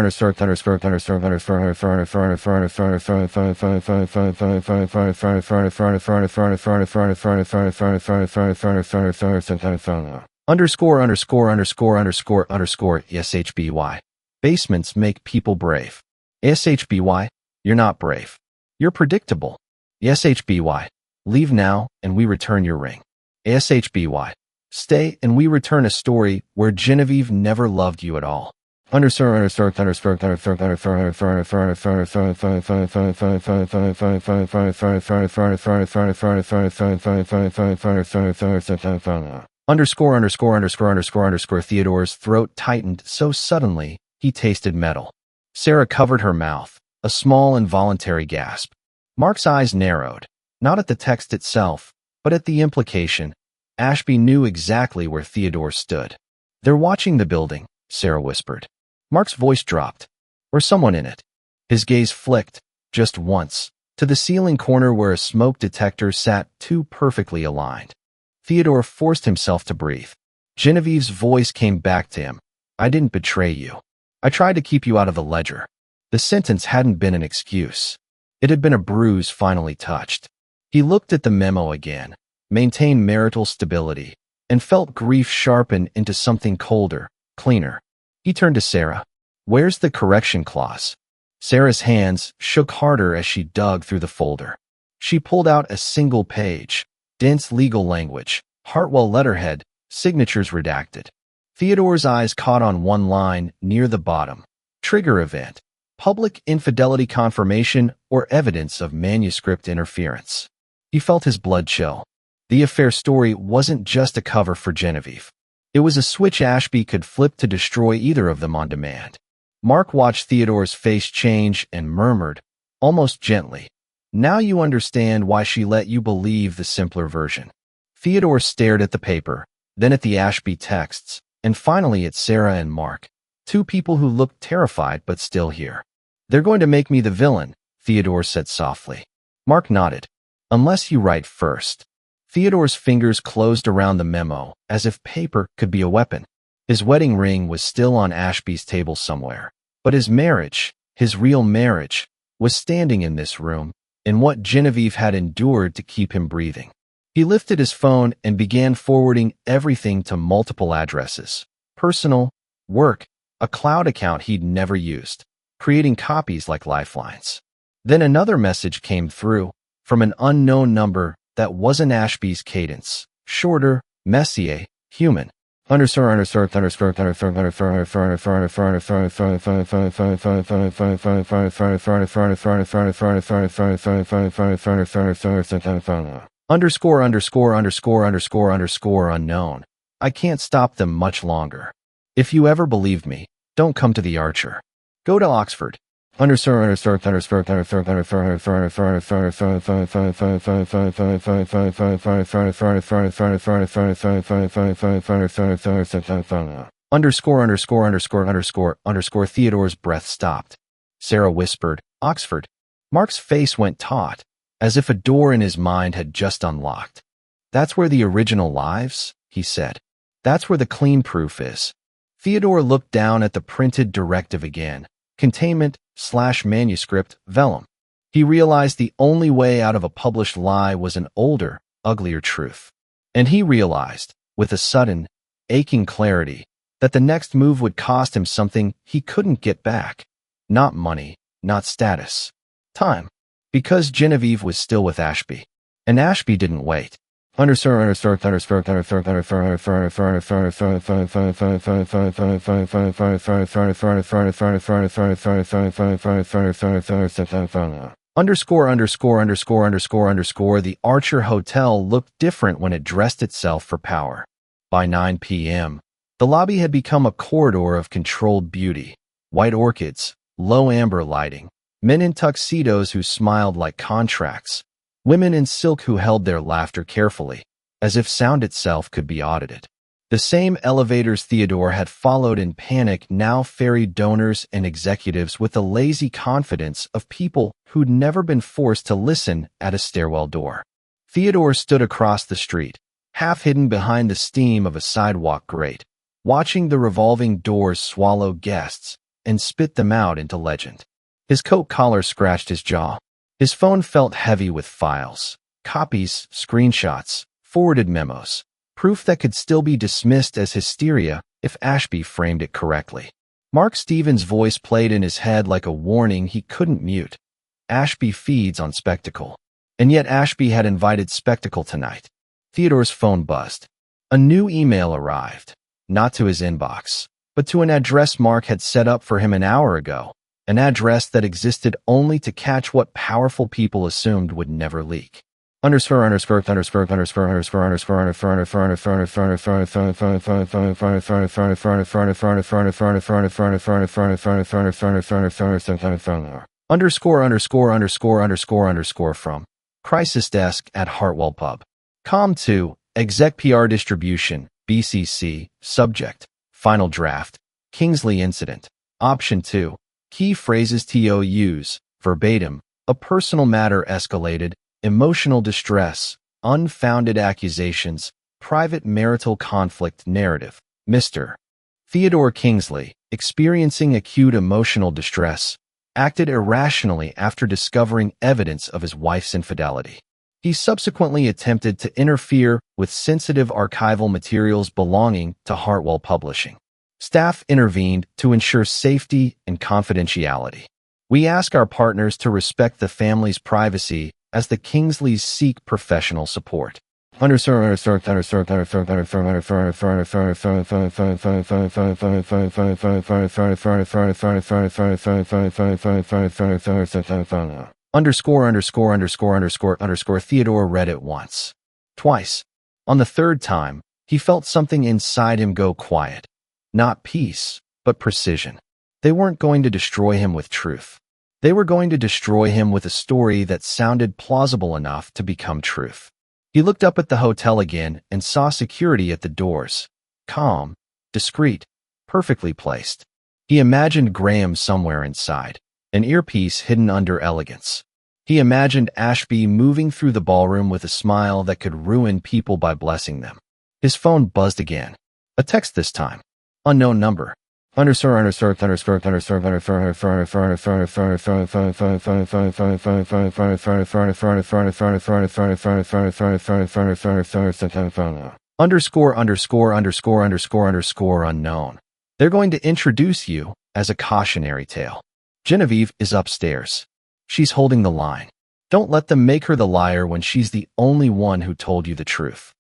SHBY. Basements make people brave. SHBY, you're not brave. You're predictable. SHBY, leave now and we return your ring. SHBY, stay and we return a story where Genevieve never loved you at all. Underscore. Theodore's throat tightened so suddenly he tasted metal. Sarah covered her mouth, a small involuntary gasp. Mark's eyes narrowed, not at the text itself, but at the implication. Ashby knew exactly where Theodore stood. They're watching the building, Sarah whispered. Mark's voice dropped. Or someone in it. His gaze flicked, just once, to the ceiling corner where a smoke detector sat too perfectly aligned. Theodore forced himself to breathe. Genevieve's voice came back to him. I didn't betray you. I tried to keep you out of the ledger. The sentence hadn't been an excuse. It had been a bruise finally touched. He looked at the memo again, maintained marital stability, and felt grief sharpen into something colder, cleaner. He turned to Sarah. Where's the correction clause? Sarah's hands shook harder as she dug through the folder. She pulled out a single page, dense legal language, Hartwell letterhead, signatures redacted. Theodore's eyes caught on one line near the bottom. Trigger event, public infidelity confirmation or evidence of manuscript interference. He felt his blood chill. The affair story wasn't just a cover for Genevieve. It was a switch Ashby could flip to destroy either of them on demand. Mark watched Theodore's face change and murmured, almost gently, now you understand why she let you believe the simpler version. Theodore stared at the paper, then at the Ashby texts, and finally at Sarah and Mark, 2 people who looked terrified but still here. They're going to make me the villain, Theodore said softly. Mark nodded. Unless you write first. Theodore's fingers closed around the memo, as if paper could be a weapon. His wedding ring was still on Ashby's table somewhere, but his marriage, his real marriage, was standing in this room, in what Genevieve had endured to keep him breathing. He lifted his phone and began forwarding everything to multiple addresses. Personal, work, a cloud account he'd never used, creating copies like lifelines. Then another message came through, from an unknown number that wasn't Ashby's cadence. Shorter, messier, human. Underscore. Unknown. I can't stop them much longer. If you ever believed me, don't come to the Archer. Go to Oxford. Theodore's breath stopped. Sarah whispered, Oxford. Mark's face went taut, as if a door in his mind had just unlocked. That's where the original lives, he said. That's where the clean proof is. Theodore looked down at the printed directive again. Containment/manuscript vellum. He realized the only way out of a published lie was an older, uglier truth. And he realized, with a sudden, aching clarity, that the next move would cost him something he couldn't get back. Not money, not status. Time. Because Genevieve was still with Ashby. And Ashby didn't wait. The Archer Hotel looked different when it dressed itself for power. By 9 p.m., the lobby had become a corridor of controlled beauty. White orchids, low amber lighting, men in tuxedos who smiled like contracts, women in silk who held their laughter carefully, as if sound itself could be audited. The same elevators Theodore had followed in panic now ferried donors and executives with the lazy confidence of people who'd never been forced to listen at a stairwell door. Theodore stood across the street, half hidden behind the steam of a sidewalk grate, watching the revolving doors swallow guests and spit them out into legend. His coat collar scratched his jaw. His phone felt heavy with files, copies, screenshots, forwarded memos, proof that could still be dismissed as hysteria if Ashby framed it correctly. Mark Stevens' voice played in his head like a warning he couldn't mute. Ashby feeds on Spectacle. And yet Ashby had invited Spectacle tonight. Theodore's phone buzzed. A new email arrived, not to his inbox, but to an address Mark had set up for him an hour ago, an address that existed only to catch what powerful people assumed would never leak. From Crisis Desk at Hartwell Pub. Com 2, Exec PR Distribution, BCC, Subject, Final Draft, Kingsley Incident. Option 2, Key Phrases to use, verbatim, a personal matter escalated, emotional distress, unfounded accusations, private marital conflict narrative. Mr. Theodore Kingsley, experiencing acute emotional distress, acted irrationally after discovering evidence of his wife's infidelity. He subsequently attempted to interfere with sensitive archival materials belonging to Hartwell Publishing. Staff intervened to ensure safety and confidentiality. We ask our partners to respect the family's privacy as the Kingsleys seek professional support. Theodore read it once. Twice. On the third time, he felt something inside him go quiet. Not peace, but precision. They weren't going to destroy him with truth. They were going to destroy him with a story that sounded plausible enough to become truth. He looked up at the hotel again and saw security at the doors. Calm, discreet, perfectly placed. He imagined Graham somewhere inside, an earpiece hidden under elegance. He imagined Ashby moving through the ballroom with a smile that could ruin people by blessing them. His phone buzzed again. A text this time. Unknown number. Underscore. Unknown. They're going to introduce you as a cautionary tale. Genevieve is upstairs. She's holding the line. Don't let them make her the liar when she's the only one who told you the truth.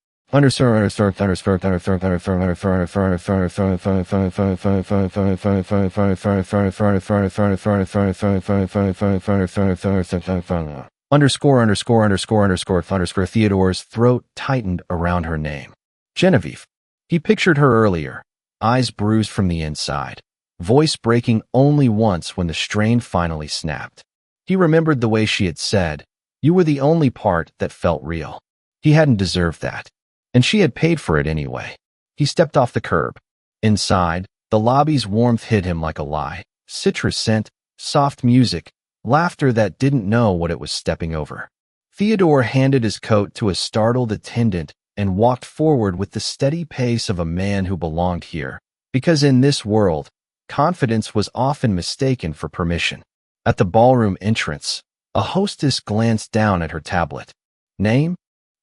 Theodore's throat tightened around her name. Genevieve. He pictured her earlier, eyes bruised from the inside, voice breaking only once when the strain finally snapped. He remembered the way she had said, "You were the only part that felt real." He hadn't deserved that. And she had paid for it anyway. He stepped off the curb. Inside, the lobby's warmth hit him like a lie. Citrus scent, soft music, laughter that didn't know what it was stepping over. Theodore handed his coat to a startled attendant and walked forward with the steady pace of a man who belonged here, because in this world, confidence was often mistaken for permission. At the ballroom entrance, a hostess glanced down at her tablet. Name?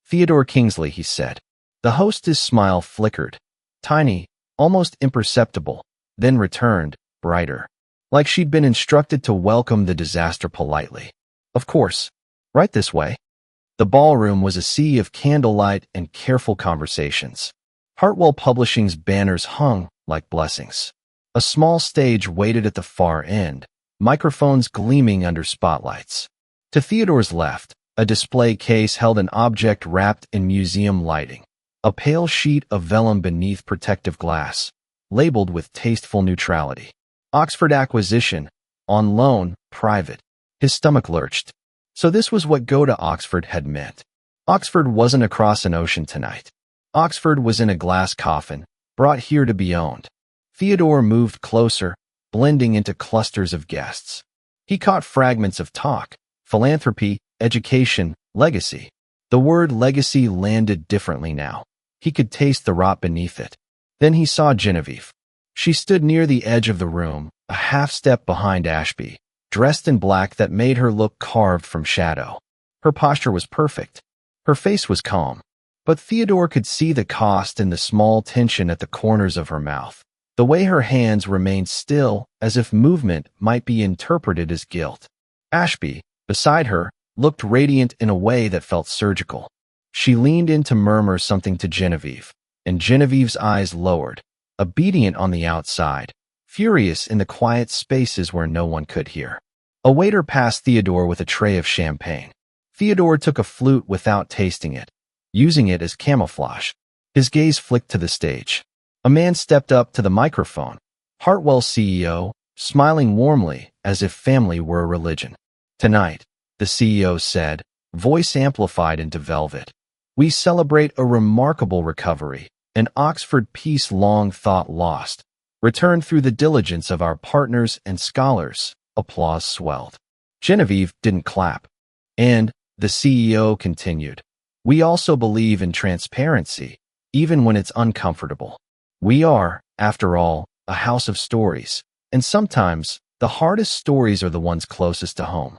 Theodore Kingsley, he said. The hostess' smile flickered, tiny, almost imperceptible, then returned, brighter. like she'd been instructed to welcome the disaster politely. Of course, right this way. The ballroom was a sea of candlelight and careful conversations. Hartwell Publishing's banners hung like blessings. A small stage waited at the far end, microphones gleaming under spotlights. To Theodore's left, a display case held an object wrapped in museum lighting, a pale sheet of vellum beneath protective glass, labeled with tasteful neutrality. Oxford Acquisition, on loan, private. His stomach lurched. So this was what go to Oxford had meant. Oxford wasn't across an ocean tonight. Oxford was in a glass coffin, brought here to be owned. Theodore moved closer, blending into clusters of guests. He caught fragments of talk, philanthropy, education, legacy. The word legacy landed differently now. He could taste the rot beneath it. Then he saw Genevieve. She stood near the edge of the room, a half step behind Ashby, dressed in black that made her look carved from shadow. Her posture was perfect. Her face was calm. But Theodore could see the cost in the small tension at the corners of her mouth. The way her hands remained still, as if movement might be interpreted as guilt. Ashby, beside her, looked radiant in a way that felt surgical. She leaned in to murmur something to Genevieve, and Genevieve's eyes lowered, obedient on the outside, furious in the quiet spaces where no one could hear. A waiter passed Theodore with a tray of champagne. Theodore took a flute without tasting it, using it as camouflage. His gaze flicked to the stage. A man stepped up to the microphone, Hartwell's CEO, smiling warmly as if family were a religion. Tonight, the CEO said, voice amplified into velvet, we celebrate a remarkable recovery, an Oxford piece long thought lost, returned through the diligence of our partners and scholars. Applause swelled. Genevieve didn't clap. And, the CEO continued, we also believe in transparency, even when it's uncomfortable. We are, after all, a house of stories, and sometimes the hardest stories are the ones closest to home.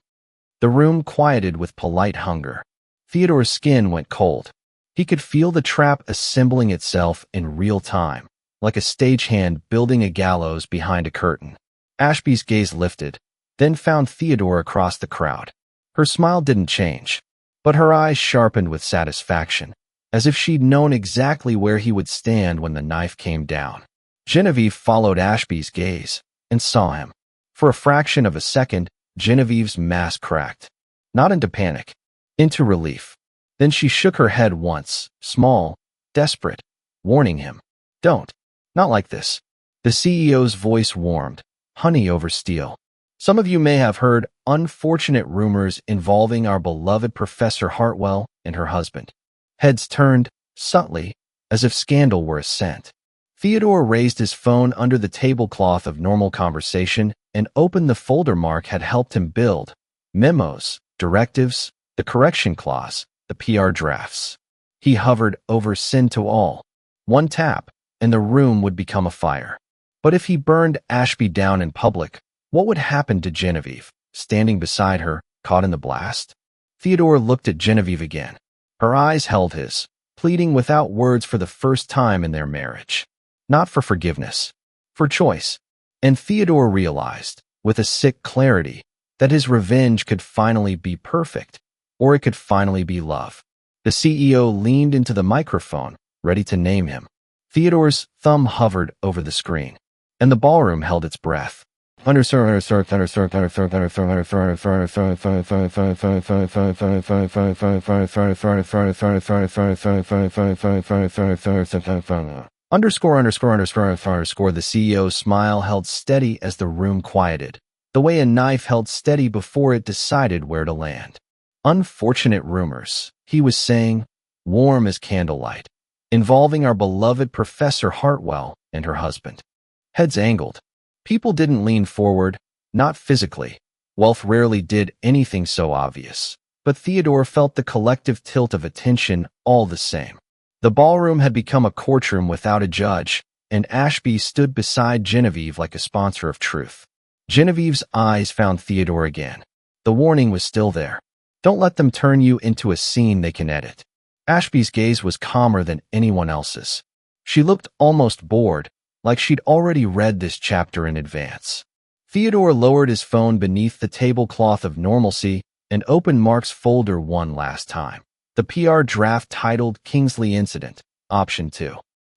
The room quieted with polite hunger. Theodore's skin went cold. He could feel the trap assembling itself in real time, like a stagehand building a gallows behind a curtain. Ashby's gaze lifted, then found Theodore across the crowd. Her smile didn't change, but her eyes sharpened with satisfaction, as if she'd known exactly where he would stand when the knife came down. Genevieve followed Ashby's gaze and saw him. For a fraction of a second, Genevieve's mask cracked. Not into panic, into relief. Then she shook her head once, small, desperate, warning him. Don't. Not like this. The CEO's voice warmed, honey over steel. Some of you may have heard unfortunate rumors involving our beloved Professor Hartwell and her husband. Heads turned, subtly, as if scandal were a scent. Theodore raised his phone under the tablecloth of normal conversation and opened the folder Mark had helped him build. Memos, directives, the correction clause, the PR drafts. He hovered over send to all. One tap, and the room would become a fire. But if he burned Ashby down in public, what would happen to Genevieve, standing beside her, caught in the blast? Theodore looked at Genevieve again. Her eyes held his, pleading without words for the first time in their marriage. Not for forgiveness, for choice. And Theodore realized, with a sick clarity, that his revenge could finally be perfect, or it could finally be love. The CEO leaned into the microphone, ready to name him. Theodore's thumb hovered over the screen, and the ballroom held its breath. The CEO's smile held steady as the room quieted, the way a knife held steady before it decided where to land. Unfortunate rumors, he was saying, warm as candlelight, involving our beloved Professor Hartwell and her husband. Heads angled. People didn't lean forward, not physically. Wealth rarely did anything so obvious. But Theodore felt the collective tilt of attention all the same. The ballroom had become a courtroom without a judge, and Ashby stood beside Genevieve like a sponsor of truth. Genevieve's eyes found Theodore again. The warning was still there. Don't let them turn you into a scene they can edit. Ashby's gaze was calmer than anyone else's. She looked almost bored, like she'd already read this chapter in advance. Theodore lowered his phone beneath the tablecloth of normalcy and opened Mark's folder one last time. The PR draft titled Kingsley Incident, Option 2.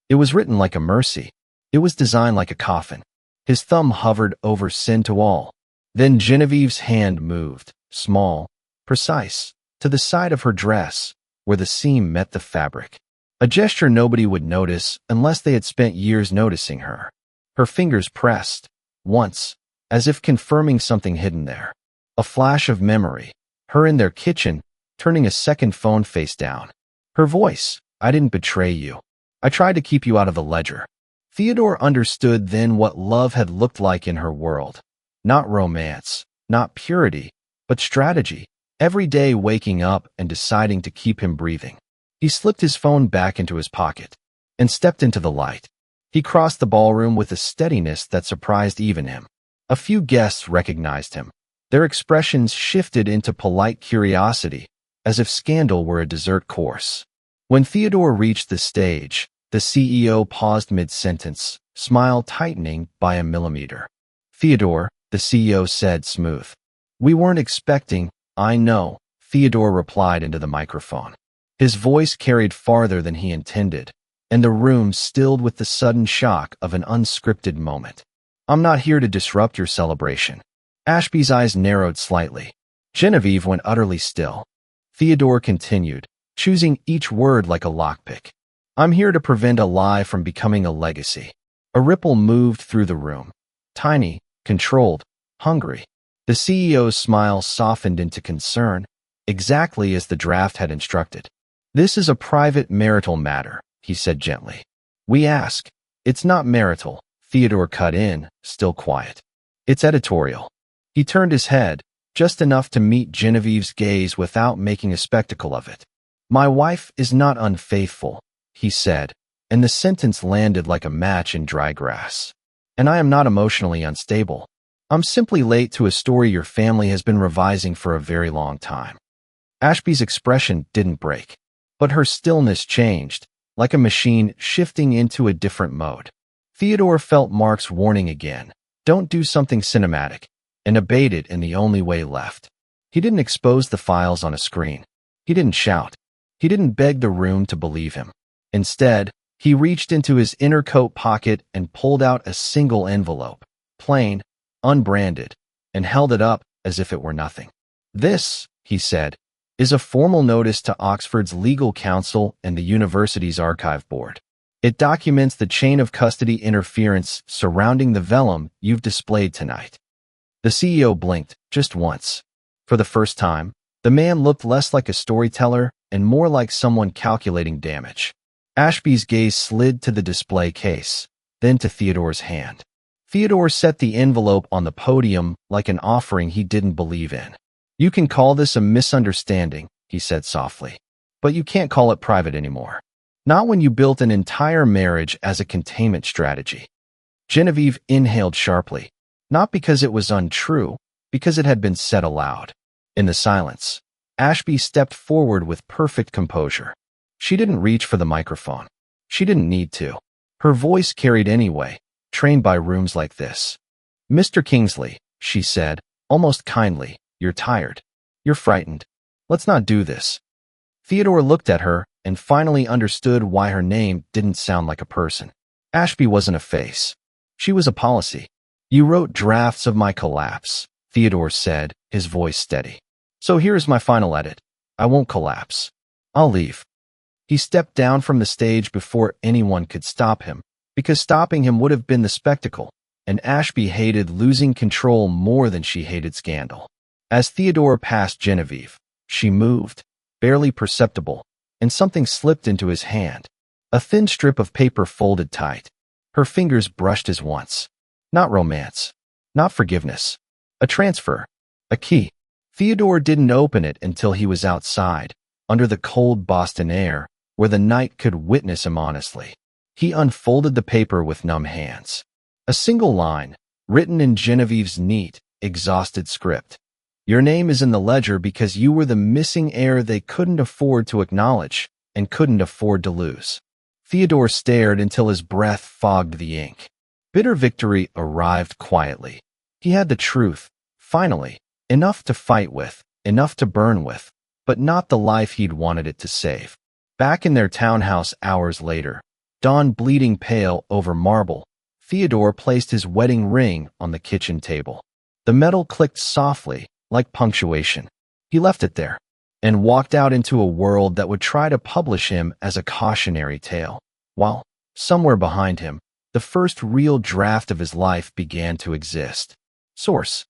It was written like a mercy. It was designed like a coffin. His thumb hovered over send to all. Then Genevieve's hand moved, small, precise, to the side of her dress, where the seam met the fabric. A gesture nobody would notice unless they had spent years noticing her. Her fingers pressed, once, as if confirming something hidden there. A flash of memory. Her in their kitchen, turning a second phone face down. Her voice, I didn't betray you. I tried to keep you out of the ledger. Theodore understood then what love had looked like in her world. Not romance, not purity, but strategy. Every day waking up and deciding to keep him breathing. He slipped his phone back into his pocket and stepped into the light. He crossed the ballroom with a steadiness that surprised even him. A few guests recognized him. Their expressions shifted into polite curiosity, as if scandal were a dessert course. When Theodore reached the stage, the CEO paused mid-sentence, smile tightening by a millimeter. Theodore, the CEO said smooth. We weren't expecting, I know, Theodore replied into the microphone. His voice carried farther than he intended, and the room stilled with the sudden shock of an unscripted moment. I'm not here to disrupt your celebration. Ashby's eyes narrowed slightly. Genevieve went utterly still. Theodore continued, choosing each word like a lockpick. I'm here to prevent a lie from becoming a legacy. A ripple moved through the room. Tiny, controlled, hungry. The CEO's smile softened into concern, exactly as the draft had instructed. This is a private marital matter, he said gently. We ask. It's not marital, Theodore cut in, still quiet. It's editorial. He turned his head, just enough to meet Genevieve's gaze without making a spectacle of it. My wife is not unfaithful, he said, and the sentence landed like a match in dry grass. And I am not emotionally unstable. I'm simply late to a story your family has been revising for a very long time. Ashby's expression didn't break, but her stillness changed, like a machine shifting into a different mode. Theodore felt Mark's warning again. Don't do something cinematic, and obeyed it in the only way left. He didn't expose the files on a screen. He didn't shout. He didn't beg the room to believe him. Instead, he reached into his inner coat pocket and pulled out a single envelope, plain, unbranded, and held it up as if it were nothing. This, he said, is a formal notice to Oxford's legal counsel and the university's archive board. It documents the chain of custody interference surrounding the vellum you've displayed tonight. The CEO blinked, just once. For the first time, the man looked less like a storyteller and more like someone calculating damage. Ashby's gaze slid to the display case, then to Theodore's hand. Theodore set the envelope on the podium like an offering he didn't believe in. You can call this a misunderstanding, he said softly, but you can't call it private anymore. Not when you built an entire marriage as a containment strategy. Genevieve inhaled sharply, not because it was untrue, because it had been said aloud. In the silence, Ashby stepped forward with perfect composure. She didn't reach for the microphone. She didn't need to. Her voice carried anyway, trained by rooms like this. Mr. Kingsley, she said, almost kindly, you're tired. You're frightened. Let's not do this. Theodore looked at her and finally understood why her name didn't sound like a person. Ashby wasn't a face. She was a policy. You wrote drafts of my collapse, Theodore said, his voice steady. So here's my final edit. I won't collapse. I'll leave. He stepped down from the stage before anyone could stop him, because stopping him would have been the spectacle, and Ashby hated losing control more than she hated scandal. As Theodore passed Genevieve, she moved, barely perceptible, and something slipped into his hand. A thin strip of paper folded tight. Her fingers brushed his once. Not romance. Not forgiveness. A transfer. A key. Theodore didn't open it until he was outside, under the cold Boston air, where the night could witness him honestly. He unfolded the paper with numb hands. A single line, written in Genevieve's neat, exhausted script. Your name is in the ledger because you were the missing heir they couldn't afford to acknowledge and couldn't afford to lose. Theodore stared until his breath fogged the ink. Bitter victory arrived quietly. He had the truth, finally, enough to fight with, enough to burn with, but not the life he'd wanted it to save. Back in their townhouse hours later, Dawn bleeding pale over marble, Theodore placed his wedding ring on the kitchen table. The metal clicked softly, like punctuation. He left it there, and walked out into a world that would try to publish him as a cautionary tale, while, somewhere behind him, the first real draft of his life began to exist. Source: